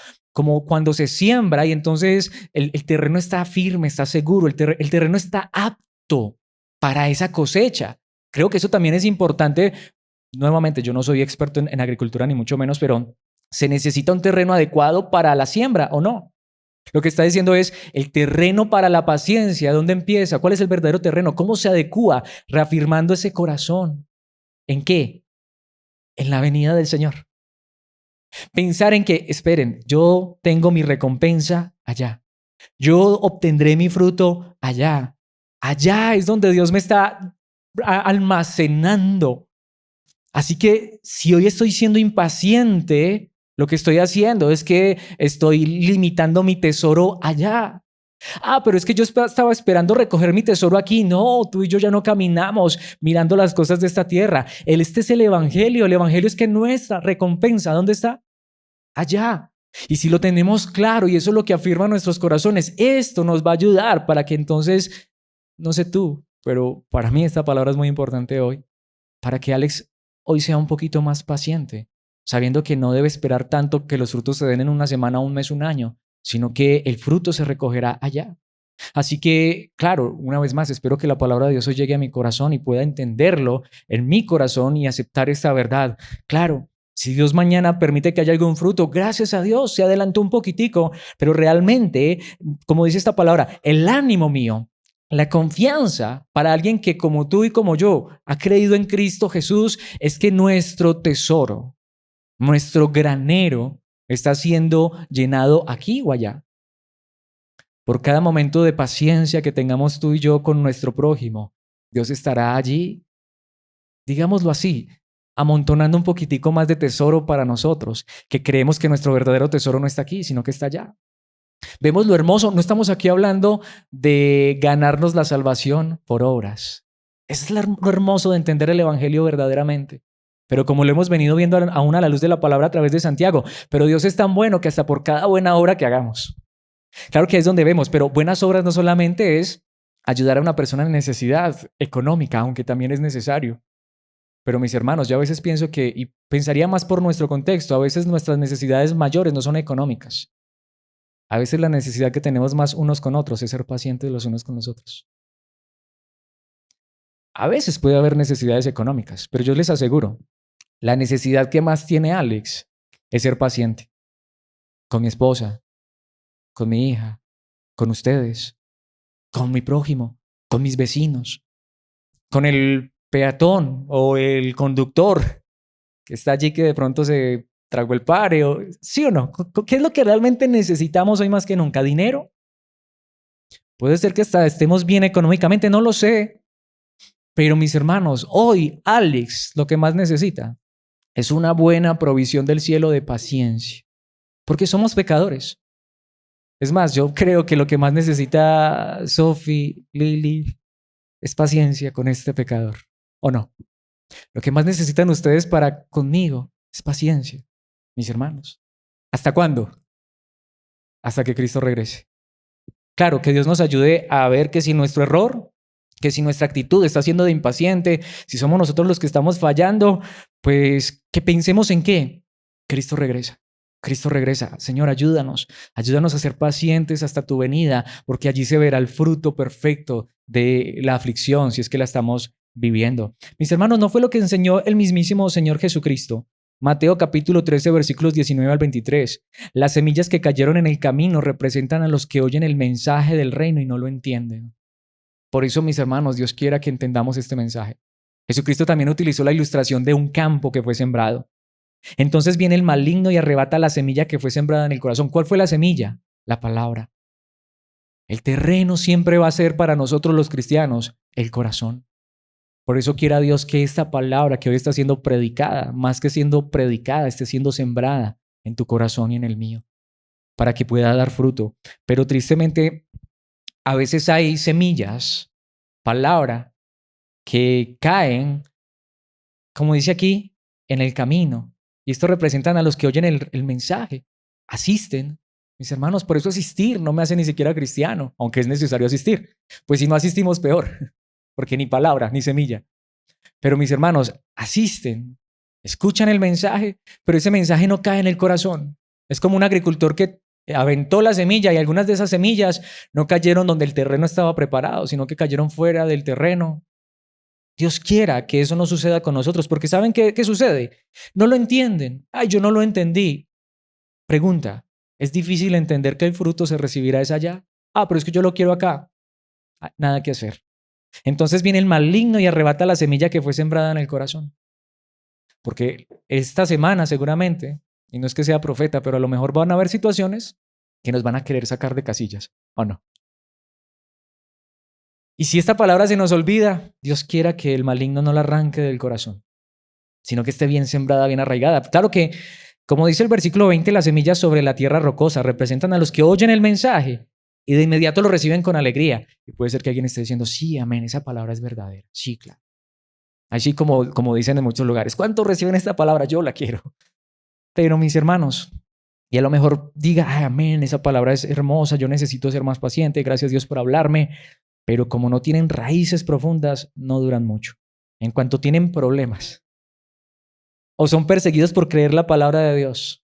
cuando se siembra y entonces el terreno está firme, está seguro, el terreno está apto para esa cosecha. Creo que eso también es importante. Nuevamente, yo no soy experto en agricultura ni mucho menos, pero se necesita un terreno adecuado para la siembra, ¿o no? Lo que está diciendo es el terreno para la paciencia. ¿Dónde empieza? ¿Cuál es el verdadero terreno? ¿Cómo se adecúa? Reafirmando ese corazón. ¿En qué? En la venida del Señor. Pensar en que, esperen, yo tengo mi recompensa allá. Yo obtendré mi fruto allá. Allá es donde Dios me está almacenando. Así que si hoy estoy siendo impaciente, Lo que estoy haciendo es que estoy limitando mi tesoro allá. Pero es que yo estaba esperando recoger mi tesoro aquí. No, tú y yo ya no caminamos mirando las cosas de esta tierra. Este es el evangelio. El evangelio es que nuestra recompensa, ¿dónde está? Allá. Y si lo tenemos claro, y eso es lo que afirman nuestros corazones, esto nos va a ayudar para que entonces, no sé tú, pero para mí esta palabra es muy importante hoy, para que Alex hoy sea un poquito más paciente, sabiendo que no debe esperar tanto que los frutos se den en una semana, un mes, un año, sino que el fruto se recogerá allá. Así que, claro, una vez más, espero que la palabra de Dios hoy llegue a mi corazón y pueda entenderlo en mi corazón y aceptar esta verdad. Claro, si Dios mañana permite que haya algún fruto, gracias a Dios, se adelantó un poquitico, pero realmente, como dice esta palabra, el ánimo mío, la confianza para alguien que como tú y como yo ha creído en Cristo Jesús es que nuestro tesoro, nuestro granero está siendo llenado aquí o allá. Por cada momento de paciencia que tengamos tú y yo con nuestro prójimo, Dios estará allí, digámoslo así, amontonando un poquitico más de tesoro para nosotros, que creemos que nuestro verdadero tesoro no está aquí, sino que está allá. Vemos lo hermoso, no estamos aquí hablando de ganarnos la salvación por obras. Eso es lo hermoso de entender el Evangelio verdaderamente. Pero como lo hemos venido viendo aún a la luz de la palabra a través de Santiago, pero Dios es tan bueno que hasta por cada buena obra que hagamos. Claro que es donde vemos, pero buenas obras no solamente es ayudar a una persona en necesidad económica, aunque también es necesario. Pero mis hermanos, yo a veces pienso que, y pensaría más por nuestro contexto, a veces nuestras necesidades mayores no son económicas. A veces la necesidad que tenemos más unos con otros es ser pacientes los unos con los otros. A veces puede haber necesidades económicas, pero yo les aseguro, la necesidad que más tiene Alex es ser paciente con mi esposa, con mi hija, con ustedes, con mi prójimo, con mis vecinos, con el peatón o el conductor que está allí que de pronto se tragó el pare, o, ¿sí o no? ¿Qué es lo que realmente necesitamos hoy más que nunca? ¿Dinero? Puede ser que hasta estemos bien económicamente, no lo sé, pero mis hermanos, hoy Alex lo que más necesita es una buena provisión del cielo de paciencia, porque somos pecadores. Es más, yo creo que lo que más necesita Sophie, Lily, es paciencia con este pecador, ¿o no? Lo que más necesitan ustedes para conmigo es paciencia, mis hermanos. ¿Hasta cuándo? Hasta que Cristo regrese. Claro, que Dios nos ayude a ver que si nuestro error, que si nuestra actitud está siendo de impaciente, si somos nosotros los que estamos fallando, pues que pensemos en qué. Cristo regresa. Cristo regresa. Señor, ayúdanos. Ayúdanos a ser pacientes hasta tu venida, porque allí se verá el fruto perfecto de la aflicción, si es que la estamos viviendo. Mis hermanos, ¿no fue lo que enseñó el mismísimo Señor Jesucristo? Mateo capítulo 13, versículos 19 al 23. Las semillas que cayeron en el camino representan a los que oyen el mensaje del reino y no lo entienden. Por eso, mis hermanos, Dios quiera que entendamos este mensaje. Jesucristo también utilizó la ilustración de un campo que fue sembrado. Entonces viene el maligno y arrebata la semilla que fue sembrada en el corazón. ¿Cuál fue la semilla? La palabra. El terreno siempre va a ser para nosotros los cristianos el corazón. Por eso quiera Dios que esta palabra que hoy está siendo predicada, más que siendo predicada, esté siendo sembrada en tu corazón y en el mío, para que pueda dar fruto. Pero tristemente, a veces hay semillas, palabra, que caen, como dice aquí, en el camino. Y esto representan a los que oyen el mensaje, asisten. Mis hermanos, por eso asistir no me hace ni siquiera cristiano, aunque es necesario asistir. Pues si no asistimos, peor, porque ni palabra, ni semilla. Pero mis hermanos, asisten, escuchan el mensaje, pero ese mensaje no cae en el corazón. Es como un agricultor que aventó la semilla y algunas de esas semillas no cayeron donde el terreno estaba preparado, sino que cayeron fuera del terreno. Dios quiera que eso no suceda con nosotros, porque ¿saben qué sucede? No lo entienden. Ay, yo no lo entendí. Pregunta, ¿es difícil entender que el fruto se recibirá es allá? Pero es que yo lo quiero acá. Nada que hacer. Entonces viene el maligno y arrebata la semilla que fue sembrada en el corazón. Porque esta semana seguramente, y no es que sea profeta, pero a lo mejor van a haber situaciones que nos van a querer sacar de casillas, ¿o no? Y si esta palabra se nos olvida, Dios quiera que el maligno no la arranque del corazón, sino que esté bien sembrada, bien arraigada. Claro que Como dice el versículo 20, las semillas sobre la tierra rocosa representan a los que oyen el mensaje y de inmediato lo reciben con alegría. Y puede ser que alguien esté diciendo, sí, amén, esa palabra es verdadera. Sí, claro. Así como dicen en muchos lugares, ¿cuántos reciben esta palabra? Yo la quiero. Pero mis hermanos, y a lo mejor diga, ay, amén, esa palabra es hermosa, yo necesito ser más paciente, gracias Dios por hablarme, pero como no tienen raíces profundas, no duran mucho. En cuanto tienen problemas, o son perseguidos por creer la palabra de Dios,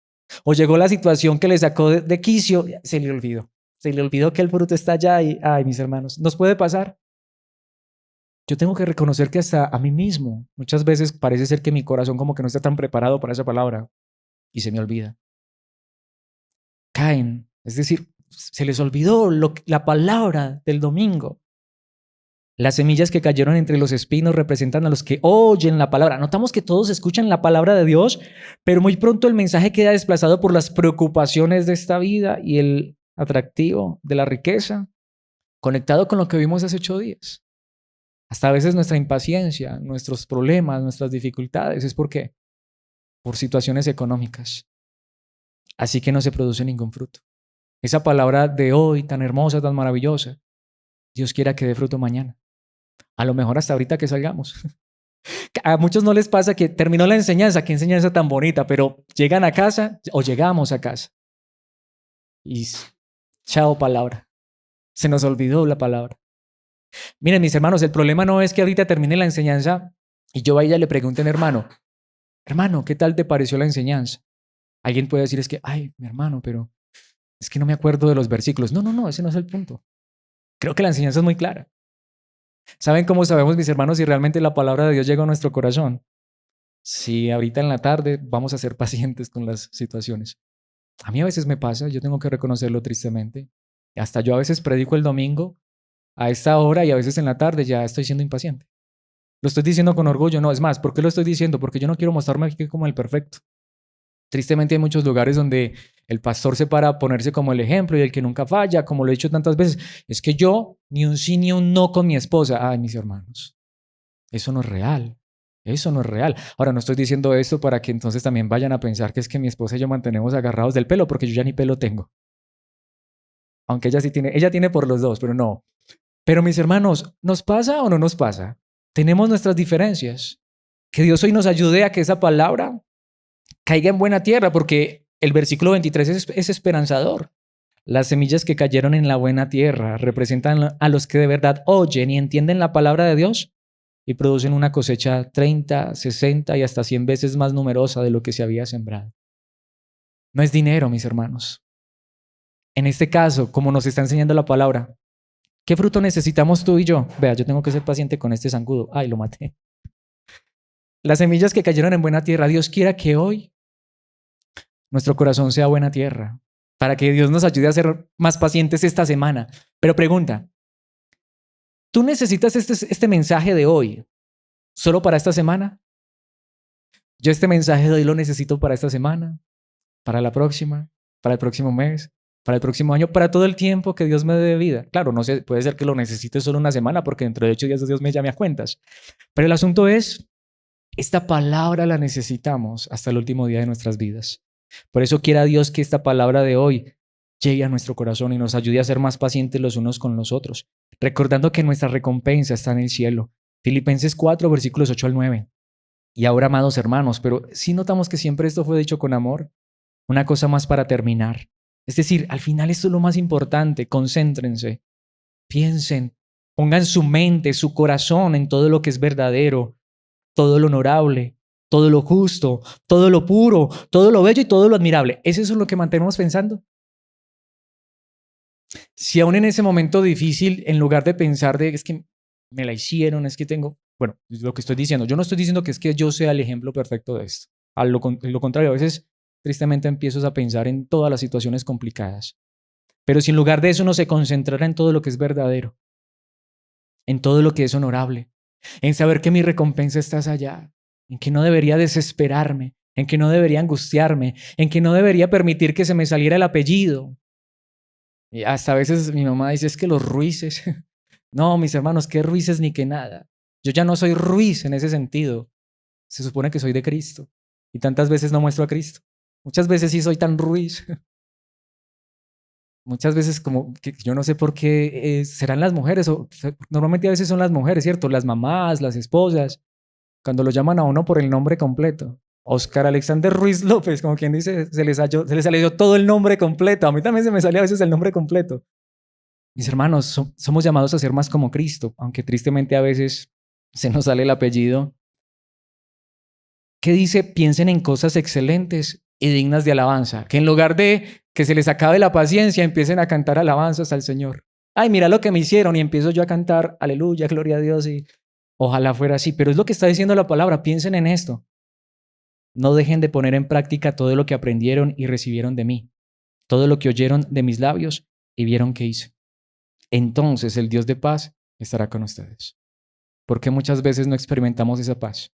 o llegó la situación que le sacó de quicio, se le olvidó. Se le olvidó que el fruto está allá y, ay, mis hermanos, ¿nos puede pasar? Yo tengo que reconocer que hasta a mí mismo, muchas veces parece ser que mi corazón como que no está tan preparado para esa palabra y se me olvida. Caen, es decir, se les olvidó la palabra del domingo. Las semillas que cayeron entre los espinos representan a los que oyen la palabra. Notamos que todos escuchan la palabra de Dios, pero muy pronto el mensaje queda desplazado por las preocupaciones de esta vida y el atractivo de la riqueza, conectado con lo que vimos hace 8 días. Hasta a veces nuestra impaciencia, nuestros problemas, nuestras dificultades, ¿es por qué? Por situaciones económicas. Así que no se produce ningún fruto. Esa palabra de hoy, tan hermosa, tan maravillosa, Dios quiera que dé fruto mañana. A lo mejor hasta ahorita que salgamos. A muchos no les pasa que terminó la enseñanza, qué enseñanza tan bonita, pero llegan a casa o llegamos a casa y chao palabra. Se nos olvidó la palabra. Miren, mis hermanos, el problema no es que ahorita termine la enseñanza y yo a ella le pregunten, hermano, ¿qué tal te pareció la enseñanza? Alguien puede decir, es que, ay, mi hermano, pero es que no me acuerdo de los versículos. No, ese no es el punto. Creo que la enseñanza es muy clara. ¿Saben cómo sabemos, mis hermanos, si realmente la palabra de Dios llega a nuestro corazón? Si ahorita en la tarde vamos a ser pacientes con las situaciones. A mí a veces me pasa, yo tengo que reconocerlo tristemente. Hasta yo a veces predico el domingo a esta hora y a veces en la tarde ya estoy siendo impaciente. Lo estoy diciendo con orgullo, no, es más, ¿por qué lo estoy diciendo? Porque yo no quiero mostrarme aquí como el perfecto. Tristemente hay muchos lugares donde el pastor se para a ponerse como el ejemplo y el que nunca falla, como lo he dicho tantas veces. Es que yo ni un sí ni un no con mi esposa. Ay, mis hermanos, eso no es real. Eso no es real. Ahora, no estoy diciendo esto para que entonces también vayan a pensar que es que mi esposa y yo mantenemos agarrados del pelo, porque yo ya ni pelo tengo. Aunque ella tiene por los dos, pero no. Pero mis hermanos, ¿nos pasa o no nos pasa? Tenemos nuestras diferencias. Que Dios hoy nos ayude a que esa palabra caiga en buena tierra, porque el versículo 23 es esperanzador. Las semillas que cayeron en la buena tierra representan a los que de verdad oyen y entienden la palabra de Dios y producen una cosecha 30, 60 y hasta 100 veces más numerosa de lo que se había sembrado. No es dinero, mis hermanos. En este caso, como nos está enseñando la palabra, ¿qué fruto necesitamos tú y yo? Vea, yo tengo que ser paciente con este zancudo. Ay, lo maté. Las semillas que cayeron en buena tierra, Dios quiera que hoy nuestro corazón sea buena tierra, para que Dios nos ayude a ser más pacientes esta semana. Pero pregunta, ¿tú necesitas este mensaje de hoy solo para esta semana? Yo este mensaje de hoy lo necesito para esta semana, para la próxima, para el próximo mes, para el próximo año, para todo el tiempo que Dios me dé de vida. Claro, no sé, puede ser que lo necesite solo una semana porque dentro de 8 días Dios me llame a cuentas. Pero el asunto es, esta palabra la necesitamos hasta el último día de nuestras vidas. Por eso quiera Dios que esta palabra de hoy llegue a nuestro corazón y nos ayude a ser más pacientes los unos con los otros, recordando que nuestra recompensa está en el cielo. Filipenses 4, versículos 8 al 9. Y ahora, amados hermanos, pero sí notamos que siempre esto fue dicho con amor. Una cosa más para terminar. Es decir, al final esto es lo más importante. Concéntrense, piensen, pongan su mente, su corazón en todo lo que es verdadero, todo lo honorable, todo lo justo, todo lo puro, todo lo bello y todo lo admirable. ¿Es eso lo que mantenemos pensando? Si aún en ese momento difícil, en lugar de pensar de es que me la hicieron, es que tengo, bueno, es lo que estoy diciendo, yo no estoy diciendo que es que yo sea el ejemplo perfecto de esto. Lo contrario, a veces tristemente empiezo a pensar en todas las situaciones complicadas. Pero si en lugar de eso uno se concentrara en todo lo que es verdadero, en todo lo que es honorable, en saber que mi recompensa está allá, en que no debería desesperarme, en que no debería angustiarme, en que no debería permitir que se me saliera el apellido. Y hasta a veces mi mamá dice, es que los Ruices. No, mis hermanos, qué Ruices ni qué nada. Yo ya no soy Ruiz en ese sentido. Se supone que soy de Cristo. Y tantas veces no muestro a Cristo. Muchas veces sí soy tan ruiz. Muchas veces como que yo no sé por qué serán las mujeres, normalmente a veces son las mujeres, ¿cierto? Las mamás, las esposas, cuando lo llaman a uno por el nombre completo. Oscar Alexander Ruiz López, como quien dice, se les salió todo el nombre completo. A mí también se me sale a veces el nombre completo. Mis hermanos, somos llamados a ser más como Cristo, aunque tristemente a veces se nos sale el apellido. ¿Qué dice? Piensen en cosas excelentes y dignas de alabanza. Que en lugar de que se les acabe la paciencia, empiecen a cantar alabanzas al Señor. Ay, mira lo que me hicieron y empiezo yo a cantar, aleluya, gloria a Dios, y ojalá fuera así. Pero es lo que está diciendo la palabra, piensen en esto. No dejen de poner en práctica todo lo que aprendieron y recibieron de mí, todo lo que oyeron de mis labios y vieron que hice. Entonces el Dios de paz estará con ustedes. ¿Por qué muchas veces no experimentamos esa paz?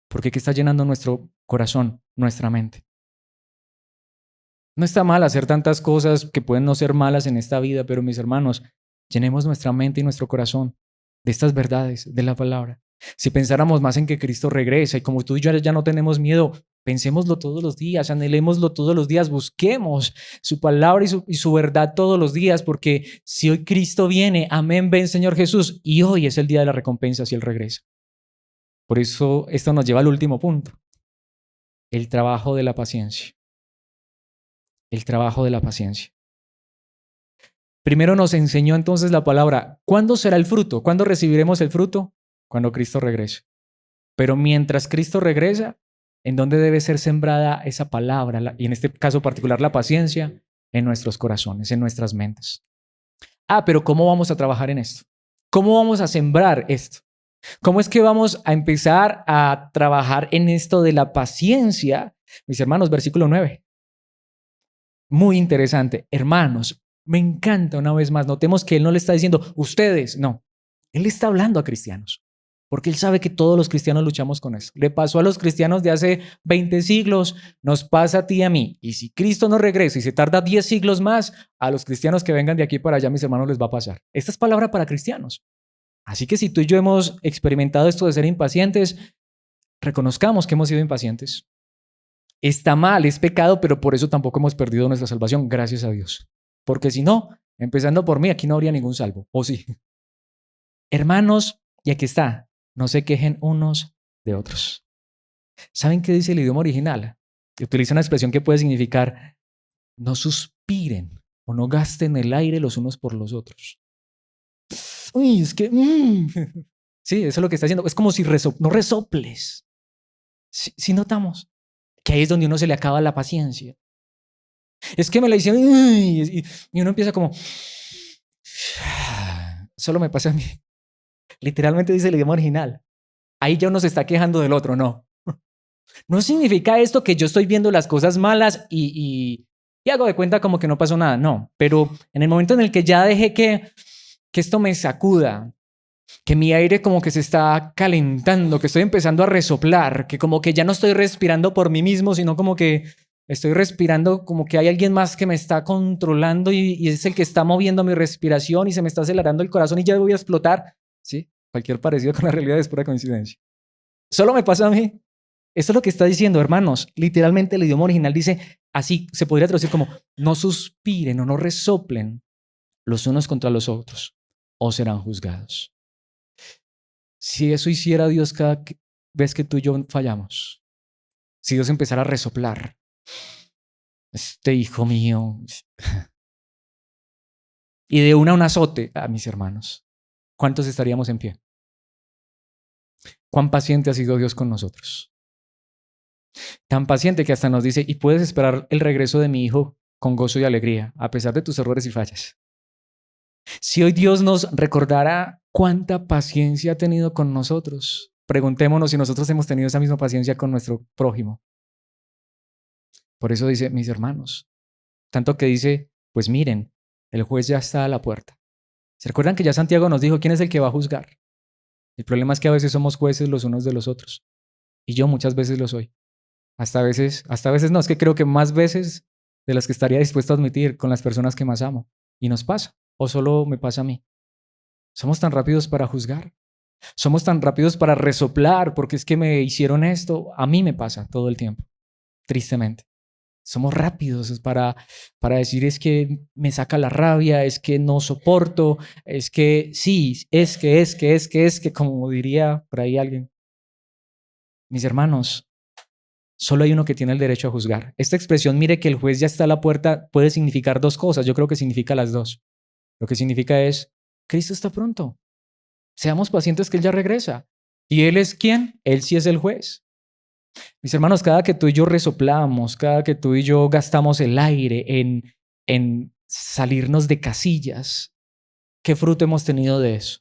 Porque ¿qué está llenando nuestro corazón, nuestra mente? No está mal hacer tantas cosas que pueden no ser malas en esta vida, pero mis hermanos, llenemos nuestra mente y nuestro corazón de estas verdades, de la palabra. Si pensáramos más en que Cristo regresa y como tú y yo ya no tenemos miedo, pensémoslo todos los días, anhelémoslo todos los días, busquemos su palabra y su verdad todos los días, porque si hoy Cristo viene, amén, ven Señor Jesús, y hoy es el día de la recompensa si Él regresa. Por eso esto nos lleva al último punto, el trabajo de la paciencia. El trabajo de la paciencia. Primero nos enseñó entonces la palabra, ¿cuándo será el fruto? ¿Cuándo recibiremos el fruto? Cuando Cristo regrese. Pero mientras Cristo regresa, ¿en dónde debe ser sembrada esa palabra? Y en este caso particular la paciencia, en nuestros corazones, en nuestras mentes. Pero ¿cómo vamos a trabajar en esto? ¿Cómo vamos a sembrar esto? ¿Cómo es que vamos a empezar a trabajar en esto de la paciencia? Mis hermanos, versículo 9. Muy interesante. Hermanos, me encanta una vez más. Notemos que Él no le está diciendo, ustedes, no. Él está hablando a cristianos, porque Él sabe que todos los cristianos luchamos con eso. Le pasó a los cristianos de hace 20 siglos, nos pasa a ti y a mí. Y si Cristo no regresa y se tarda 10 siglos más, a los cristianos que vengan de aquí para allá, mis hermanos, les va a pasar. Esta es palabra para cristianos. Así que si tú y yo hemos experimentado esto de ser impacientes, reconozcamos que hemos sido impacientes. Está mal, es pecado, pero por eso tampoco hemos perdido nuestra salvación, gracias a Dios. Porque si no, empezando por mí, aquí no habría ningún salvo. ¿O sí? Hermanos, y aquí está, no se quejen unos de otros. ¿Saben qué dice el idioma original? Utiliza una expresión que puede significar no suspiren o no gasten el aire los unos por los otros. Uy, es que... Sí, eso es lo que está haciendo. Es como si no resoples. Si notamos que ahí es donde uno se le acaba la paciencia. Es que me la hicieron y uno empieza como... Solo me pasa a mí. Literalmente dice el idioma original. Ahí ya uno se está quejando del otro, no. No significa esto que yo estoy viendo las cosas malas y hago de cuenta como que no pasó nada, no. Pero en el momento en el que ya dejé que esto me sacuda, que mi aire como que se está calentando, que estoy empezando a resoplar, que como que ya no estoy respirando por mí mismo, sino como que estoy respirando como que hay alguien más que me está controlando y es el que está moviendo mi respiración y se me está acelerando el corazón y ya voy a explotar. ¿Sí? Cualquier parecido con la realidad es pura coincidencia. Solo me pasa a mí. Esto es lo que está diciendo, hermanos. Literalmente el idioma original dice así, se podría traducir como no suspiren o no resoplen los unos contra los otros o serán juzgados. Si eso hiciera Dios cada vez que tú y yo fallamos, si Dios empezara a resoplar, este hijo mío, y de un azote a mis hermanos, ¿cuántos estaríamos en pie? ¿Cuán paciente ha sido Dios con nosotros? Tan paciente que hasta nos dice, y puedes esperar el regreso de mi hijo con gozo y alegría, a pesar de tus errores y fallas. Si hoy Dios nos recordara cuánta paciencia ha tenido con nosotros, preguntémonos si nosotros hemos tenido esa misma paciencia con nuestro prójimo. Por eso dice, mis hermanos, tanto que dice, pues miren, el juez ya está a la puerta. ¿Se recuerdan que ya Santiago nos dijo quién es el que va a juzgar? El problema es que a veces somos jueces los unos de los otros. Y yo muchas veces lo soy. Hasta a veces no, es que creo que más veces de las que estaría dispuesto a admitir con las personas que más amo. Y nos pasa, o solo me pasa a mí. Somos tan rápidos para juzgar. Somos tan rápidos para resoplar porque es que me hicieron esto. A mí me pasa todo el tiempo, tristemente. Somos rápidos para decir es que me saca la rabia, es que no soporto, es que sí, es que, como diría por ahí alguien. Mis hermanos, solo hay uno que tiene el derecho a juzgar. Esta expresión, mire que el juez ya está a la puerta, puede significar dos cosas. Yo creo que significa las dos. Lo que significa es, Cristo está pronto. Seamos pacientes que Él ya regresa. ¿Y Él es quién? Él sí es el juez. Mis hermanos, cada que tú y yo resoplamos, cada que tú y yo gastamos el aire en salirnos de casillas, ¿qué fruto hemos tenido de eso?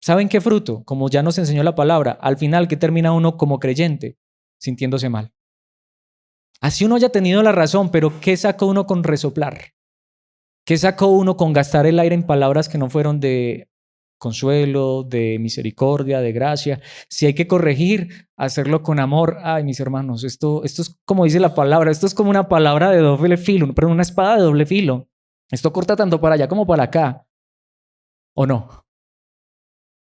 ¿Saben qué fruto? Como ya nos enseñó la palabra, al final, ¿qué termina uno como creyente? Sintiéndose mal. Así uno haya tenido la razón, pero ¿qué sacó uno con resoplar? ¿Qué sacó uno con gastar el aire en palabras que no fueron de consuelo, de misericordia, de gracia? Si hay que corregir, hacerlo con amor. Ay, mis hermanos, esto es como dice la palabra, esto es como una palabra de doble filo, pero una espada de doble filo. Esto corta tanto para allá como para acá, ¿o no?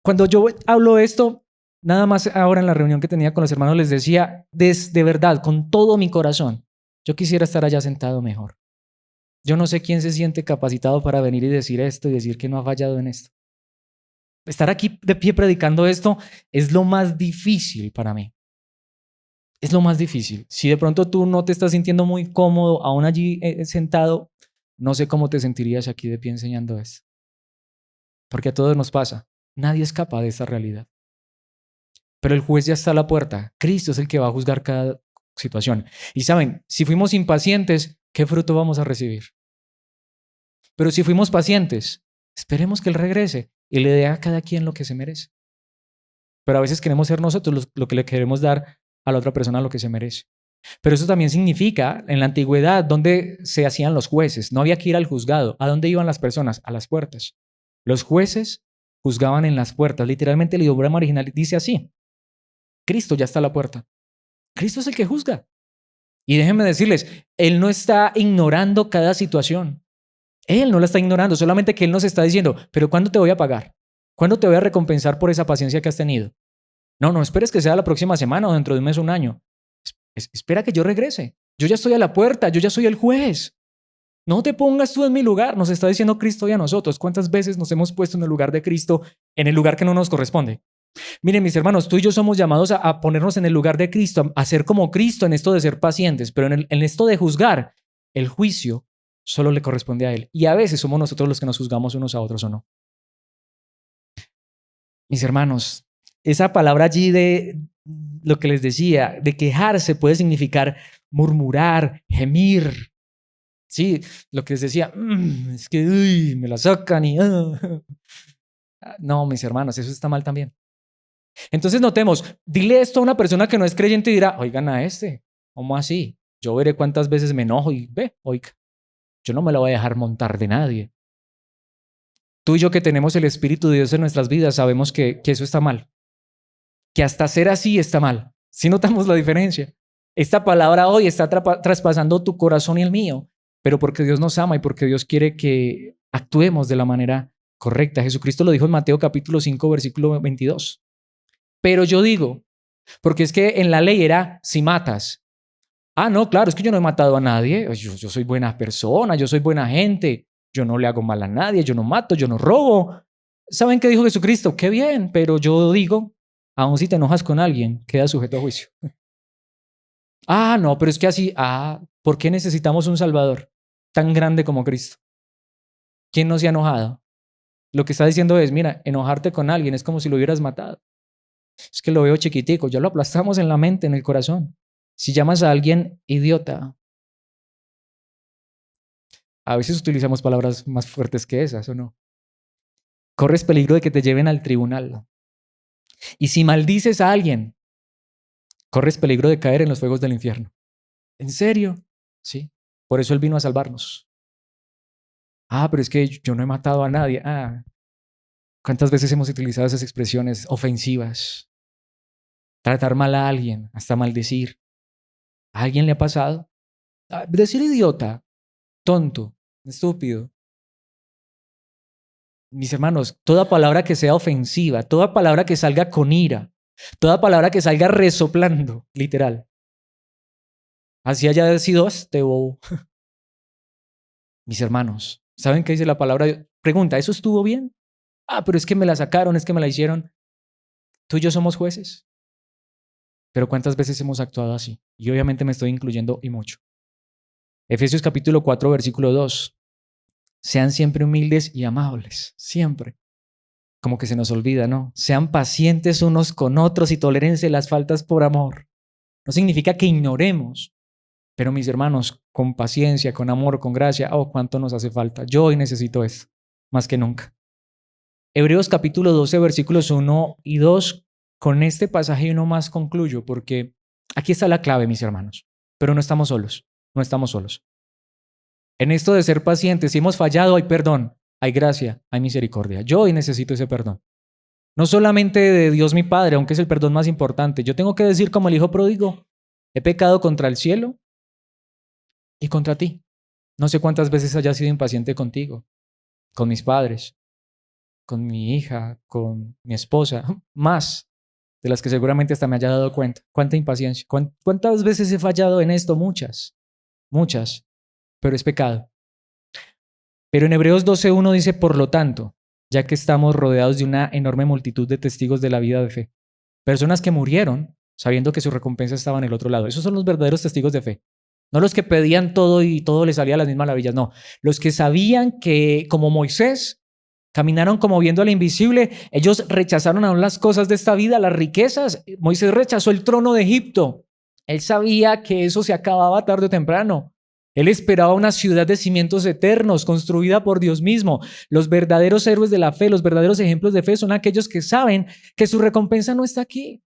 Cuando yo hablo esto, nada más ahora en la reunión que tenía con los hermanos les decía, de verdad, con todo mi corazón, yo quisiera estar allá sentado mejor. Yo no sé quién se siente capacitado para venir y decir esto y decir que no ha fallado en esto. Estar aquí de pie predicando esto es lo más difícil para mí. Es lo más difícil. Si de pronto tú no te estás sintiendo muy cómodo aún allí sentado, no sé cómo te sentirías aquí de pie enseñando esto. Porque a todos nos pasa. Nadie escapa de esta realidad. Pero el juez ya está a la puerta. Cristo es el que va a juzgar cada situación. Y saben, si fuimos impacientes, ¿qué fruto vamos a recibir? Pero si fuimos pacientes, esperemos que Él regrese y le dé a cada quien lo que se merece. Pero a veces queremos ser nosotros lo que le queremos dar a la otra persona lo que se merece. Pero eso también significa, en la antigüedad, ¿dónde se hacían los jueces? No había que ir al juzgado. ¿A dónde iban las personas? A las puertas. Los jueces juzgaban en las puertas. Literalmente el idioma original dice así. Cristo ya está a la puerta. Cristo es el que juzga. Y déjenme decirles, Él no está ignorando cada situación. Él no la está ignorando, solamente que Él nos está diciendo, pero ¿cuándo te voy a pagar? ¿Cuándo te voy a recompensar por esa paciencia que has tenido? No esperes que sea la próxima semana o dentro de un mes o un año. Espera que yo regrese. Yo ya estoy a la puerta, yo ya soy el juez. No te pongas tú en mi lugar, nos está diciendo Cristo y a nosotros. ¿Cuántas veces nos hemos puesto en el lugar de Cristo, en el lugar que no nos corresponde? Miren, mis hermanos, tú y yo somos llamados a ponernos en el lugar de Cristo, a ser como Cristo en esto de ser pacientes, pero en esto de juzgar, el juicio solo le corresponde a Él. Y a veces somos nosotros los que nos juzgamos unos a otros o no. Mis hermanos, esa palabra allí de lo que les decía, de quejarse puede significar murmurar, gemir. Sí, lo que les decía, es que me la sacan y... No, mis hermanos, eso está mal también. Entonces notemos, dile esto a una persona que no es creyente y dirá, oigan a este, ¿cómo así? Yo veré cuántas veces me enojo y ve, oiga, yo no me la voy a dejar montar de nadie. Tú y yo que tenemos el Espíritu de Dios en nuestras vidas sabemos que eso está mal, que hasta ser así está mal. Si notamos la diferencia. Esta palabra hoy está traspasando tu corazón y el mío, pero porque Dios nos ama y porque Dios quiere que actuemos de la manera correcta. Jesucristo lo dijo en Mateo capítulo 5, versículo 22. Pero yo digo, porque es que en la ley era si matas. Ah, no, claro, es que yo no he matado a nadie. Yo soy buena persona, yo soy buena gente. Yo no le hago mal a nadie, yo no mato, yo no robo. ¿Saben qué dijo Jesucristo? Qué bien, pero yo digo, aun si te enojas con alguien, queda sujeto a juicio. Ah, no, pero es que así, ¿por qué necesitamos un Salvador tan grande como Cristo? ¿Quién no se ha enojado? Lo que está diciendo es, mira, enojarte con alguien es como si lo hubieras matado. Es que lo veo chiquitico, ya lo aplastamos en la mente, en el corazón. Si llamas a alguien idiota, a veces utilizamos palabras más fuertes que esas, ¿o no? Corres peligro de que te lleven al tribunal. Y si maldices a alguien, corres peligro de caer en los fuegos del infierno. ¿En serio? Sí. Por eso Él vino a salvarnos. Pero es que yo no he matado a nadie. ¿Cuántas veces hemos utilizado esas expresiones ofensivas? Tratar mal a alguien, hasta maldecir. ¿A alguien le ha pasado? Decir idiota, tonto, estúpido. Mis hermanos, toda palabra que sea ofensiva, toda palabra que salga con ira, toda palabra que salga resoplando, literal, Así haya sido este bobo. Mis hermanos, ¿saben qué dice la palabra? Pregunta, ¿eso estuvo bien? Ah, pero es que me la sacaron, es que me la hicieron. Tú y yo somos jueces. Pero ¿cuántas veces hemos actuado así? Y obviamente me estoy incluyendo y mucho. Efesios capítulo 4, versículo 2. Sean siempre humildes y amables, siempre. Como que se nos olvida, ¿no? Sean pacientes unos con otros y tolérense las faltas por amor. No significa que ignoremos, pero mis hermanos, con paciencia, con amor, con gracia, oh, cuánto nos hace falta. Yo hoy necesito esto, más que nunca. Hebreos capítulo 12, versículos 1 y 2. Con este pasaje y uno más concluyo, porque aquí está la clave, mis hermanos. Pero no estamos solos, no estamos solos. En esto de ser pacientes, si hemos fallado, hay perdón, hay gracia, hay misericordia. Yo hoy necesito ese perdón. No solamente de Dios mi Padre, aunque es el perdón más importante. Yo tengo que decir como el hijo pródigo, he pecado contra el cielo y contra ti. No sé cuántas veces haya sido impaciente contigo, con mis padres, con mi hija, con mi esposa, más de las que seguramente hasta me haya dado cuenta. Cuánta impaciencia. ¿Cuántas veces he fallado en esto? Muchas, muchas, pero es pecado. Pero en Hebreos 12:1 dice, por lo tanto, ya que estamos rodeados de una enorme multitud de testigos de la vida de fe, personas que murieron sabiendo que su recompensa estaba en el otro lado. Esos son los verdaderos testigos de fe. No los que pedían todo y todo les salía a las mismas maravillas, no. Los que sabían que, como Moisés, caminaron como viendo al invisible. Ellos rechazaron aún las cosas de esta vida, las riquezas. Moisés rechazó el trono de Egipto. Él sabía que eso se acababa tarde o temprano. Él esperaba una ciudad de cimientos eternos, construida por Dios mismo. Los verdaderos héroes de la fe, los verdaderos ejemplos de fe son aquellos que saben que su recompensa no está aquí.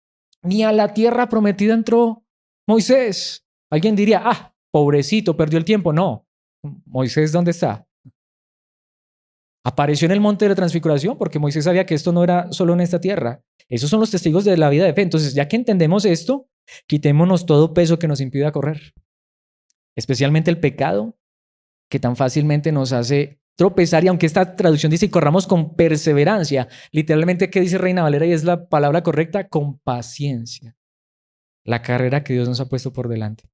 Ni a la tierra prometida entró Moisés. Alguien diría, ah, pobrecito, perdió el tiempo. No. Moisés, ¿dónde está? Apareció en el monte de la transfiguración porque Moisés sabía que esto no era solo en esta tierra. Esos son los testigos de la vida de fe. Entonces, ya que entendemos esto, quitémonos todo peso que nos impida correr. Especialmente el pecado, que tan fácilmente nos hace tropezar. Y aunque esta traducción dice, corramos con perseverancia, literalmente, ¿qué dice Reina Valera? Y es la palabra correcta, con paciencia. La carrera que Dios nos ha puesto por delante.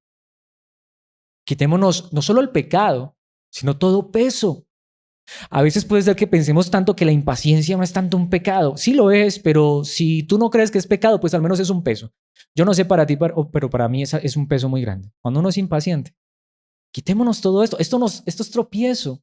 Quitémonos no solo el pecado, sino todo peso. A veces puede ser que pensemos tanto que la impaciencia no es tanto un pecado. Sí lo es, pero si tú no crees que es pecado, pues al menos es un peso. Yo no sé para ti, pero para mí es un peso muy grande. Cuando uno es impaciente, quitémonos todo esto. Esto es tropiezo.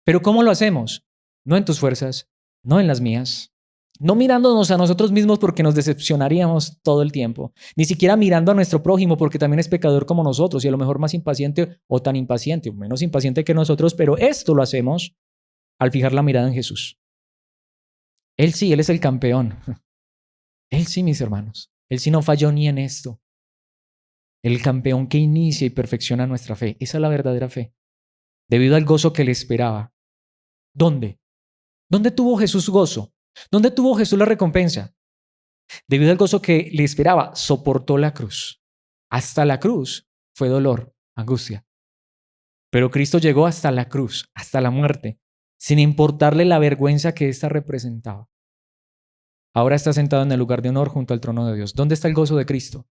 Pero ¿cómo lo hacemos? No en tus fuerzas, no en las mías. No mirándonos a nosotros mismos porque nos decepcionaríamos todo el tiempo. Ni siquiera mirando a nuestro prójimo porque también es pecador como nosotros y a lo mejor más impaciente o tan impaciente o menos impaciente que nosotros, pero esto lo hacemos al fijar la mirada en Jesús. Él sí, Él es el campeón. Él sí, mis hermanos. Él sí no falló ni en esto. El campeón que inicia y perfecciona nuestra fe. Esa es la verdadera fe. Debido al gozo que le esperaba. ¿Dónde? ¿Dónde tuvo Jesús gozo? ¿Dónde tuvo Jesús la recompensa? Debido al gozo que le esperaba, soportó la cruz. Hasta la cruz fue dolor, angustia. Pero Cristo llegó hasta la cruz, hasta la muerte, sin importarle la vergüenza que ésta representaba. Ahora está sentado en el lugar de honor junto al trono de Dios. ¿Dónde está el gozo de Cristo?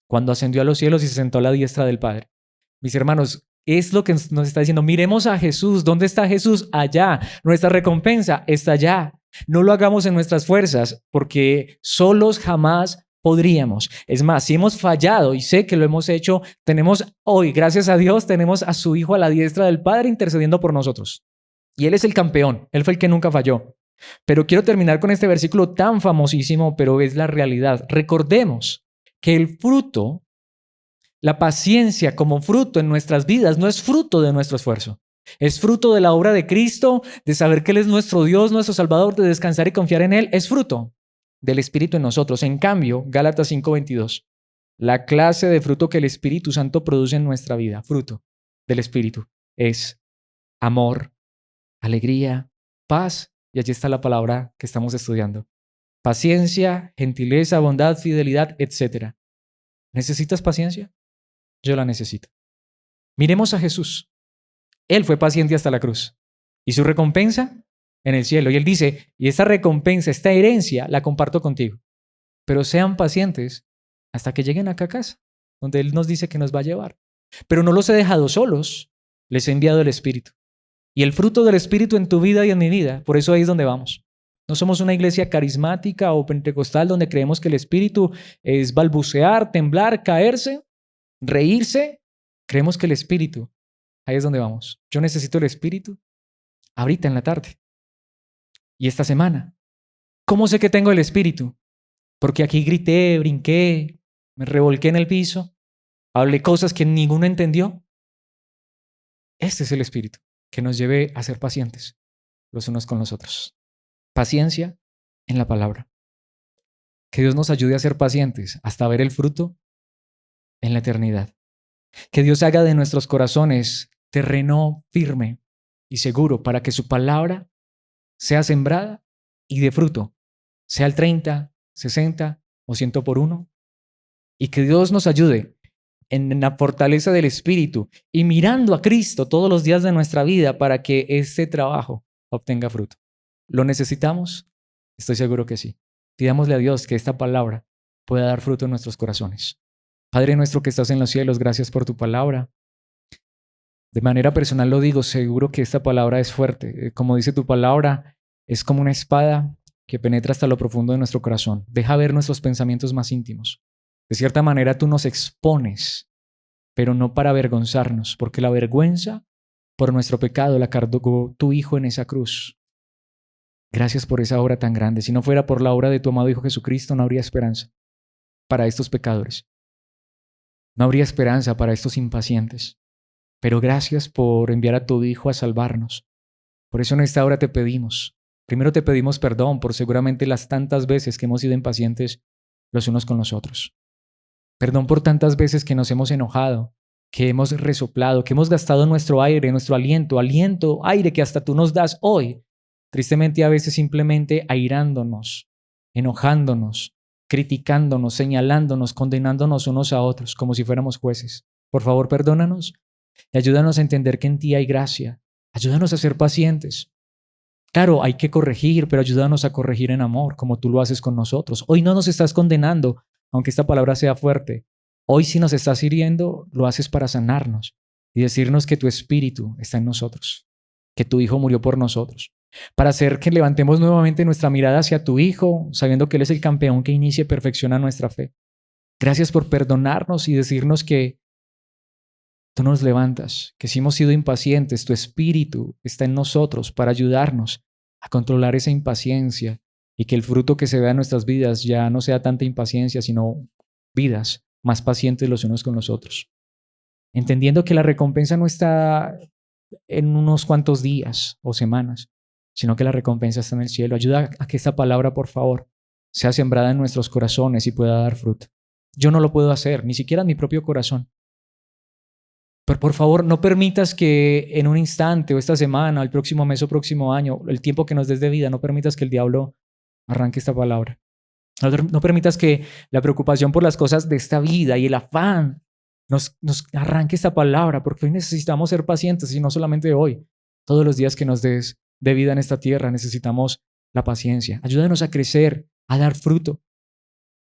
Cuando ascendió a los cielos y se sentó a la diestra del Padre. Mis hermanos, es lo que nos está diciendo. Miremos a Jesús. ¿Dónde está Jesús? Allá. Nuestra recompensa está allá. No lo hagamos en nuestras fuerzas, porque solos jamás podríamos. Es más, si hemos fallado, y sé que lo hemos hecho, tenemos hoy, gracias a Dios, tenemos a su Hijo a la diestra del Padre intercediendo por nosotros. Y Él es el campeón. Él fue el que nunca falló. Pero quiero terminar con este versículo tan famosísimo, pero es la realidad. Recordemos que el fruto, la paciencia como fruto en nuestras vidas, no es fruto de nuestro esfuerzo. Es fruto de la obra de Cristo, de saber que Él es nuestro Dios, nuestro Salvador, de descansar y confiar en Él. Es fruto del Espíritu en nosotros. En cambio, Gálatas 5:22, la clase de fruto que el Espíritu Santo produce en nuestra vida, fruto del Espíritu, es amor, alegría, paz, y allí está la palabra que estamos estudiando. Paciencia, gentileza, bondad, fidelidad, etc. ¿Necesitas paciencia? Yo la necesito. Miremos a Jesús. Él fue paciente hasta la cruz. ¿Y su recompensa? En el cielo. Y Él dice, y esta recompensa, esta herencia, la comparto contigo. Pero sean pacientes hasta que lleguen acá a casa. donde Él nos dice que nos va a llevar. Pero no los he dejado solos, les he enviado el Espíritu. Y el fruto del Espíritu en tu vida y en mi vida, por eso ahí es donde vamos. No somos una iglesia carismática o pentecostal donde creemos que el Espíritu es balbucear, temblar, caerse, reírse. Creemos que el Espíritu, ahí es donde vamos. Yo necesito el Espíritu ahorita en la tarde y esta semana. ¿Cómo sé que tengo el Espíritu? Porque aquí grité, brinqué, me revolqué en el piso, hablé cosas que ninguno entendió. Este es el Espíritu que nos lleve a ser pacientes los unos con los otros. Paciencia en la palabra. Que Dios nos ayude a ser pacientes hasta ver el fruto en la eternidad. Que Dios haga de nuestros corazones terreno firme y seguro para que su palabra sea sembrada y dé fruto, sea el 30, 60 o 100 por uno. Y que Dios nos ayude en la fortaleza del Espíritu y mirando a Cristo todos los días de nuestra vida para que este trabajo obtenga fruto. ¿Lo necesitamos? Estoy seguro que sí. Pidámosle a Dios que esta palabra pueda dar fruto en nuestros corazones. Padre nuestro que estás en los cielos, gracias por tu palabra. De manera personal lo digo, seguro que esta palabra es fuerte. Como dice tu palabra, es como una espada que penetra hasta lo profundo de nuestro corazón. Deja ver nuestros pensamientos más íntimos. De cierta manera tú nos expones, pero no para avergonzarnos, porque la vergüenza por nuestro pecado la cargó tu Hijo en esa cruz. Gracias por esa obra tan grande. Si no fuera por la obra de tu amado Hijo Jesucristo, no habría esperanza para estos pecadores. No habría esperanza para estos impacientes. Pero gracias por enviar a tu Hijo a salvarnos. Por eso en esta hora te pedimos. Primero te pedimos perdón por seguramente las tantas veces que hemos sido impacientes los unos con los otros. Perdón por tantas veces que nos hemos enojado, que hemos resoplado, que hemos gastado nuestro aire, nuestro aliento, aire que hasta tú nos das hoy. Tristemente a veces simplemente airándonos, enojándonos, criticándonos, señalándonos, condenándonos unos a otros como si fuéramos jueces. Por favor, perdónanos y ayúdanos a entender que en ti hay gracia. Ayúdanos a ser pacientes. Claro, hay que corregir, pero ayúdanos a corregir en amor, como tú lo haces con nosotros. Hoy no nos estás condenando, aunque esta palabra sea fuerte. Hoy si nos estás hiriendo, lo haces para sanarnos y decirnos que tu Espíritu está en nosotros, que tu Hijo murió por nosotros, para hacer que levantemos nuevamente nuestra mirada hacia tu Hijo, sabiendo que Él es el campeón que inicia y perfecciona nuestra fe. Gracias por perdonarnos y decirnos que tú nos levantas, que si hemos sido impacientes, tu Espíritu está en nosotros para ayudarnos a controlar esa impaciencia y que el fruto que se vea en nuestras vidas ya no sea tanta impaciencia, sino vidas más pacientes los unos con los otros. Entendiendo que la recompensa no está en unos cuantos días o semanas, sino que la recompensa está en el cielo. Ayuda a que esta palabra, por favor, sea sembrada en nuestros corazones y pueda dar fruto. Yo no lo puedo hacer, ni siquiera en mi propio corazón. Pero por favor, no permitas que en un instante o esta semana, el próximo mes o próximo año, el tiempo que nos des de vida, no permitas que el diablo arranque esta palabra. No permitas que la preocupación por las cosas de esta vida y el afán nos arranque esta palabra, porque hoy necesitamos ser pacientes y no solamente hoy. Todos los días que nos des de vida en esta tierra necesitamos la paciencia. Ayúdanos a crecer, a dar fruto.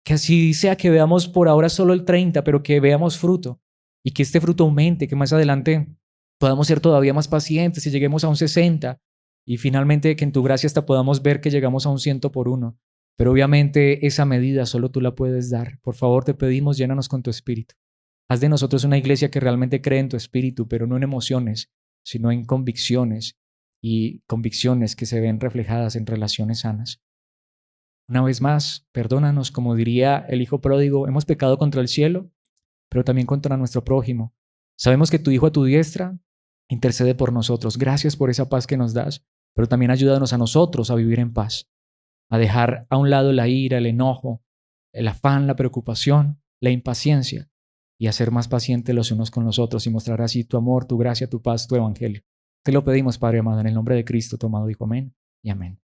Que así sea que veamos por ahora solo el 30, pero que veamos fruto. Y que este fruto aumente, que más adelante podamos ser todavía más pacientes y lleguemos a un 60 y finalmente que en tu gracia hasta podamos ver que llegamos a un 100 por uno. Pero obviamente esa medida solo tú la puedes dar. Por favor te pedimos, llénanos con tu Espíritu. Haz de nosotros una iglesia que realmente cree en tu Espíritu, pero no en emociones, sino en convicciones y convicciones que se ven reflejadas en relaciones sanas. Una vez más, perdónanos, como diría el Hijo pródigo, hemos pecado contra el cielo, pero también contra nuestro prójimo. Sabemos que tu Hijo a tu diestra intercede por nosotros. Gracias por esa paz que nos das, pero también ayúdanos a nosotros a vivir en paz, a dejar a un lado la ira, el enojo, el afán, la preocupación, la impaciencia y a ser más pacientes los unos con los otros y mostrar así tu amor, tu gracia, tu paz, tu evangelio. Te lo pedimos, Padre amado, en el nombre de Cristo, tu amado Hijo. Amén y amén.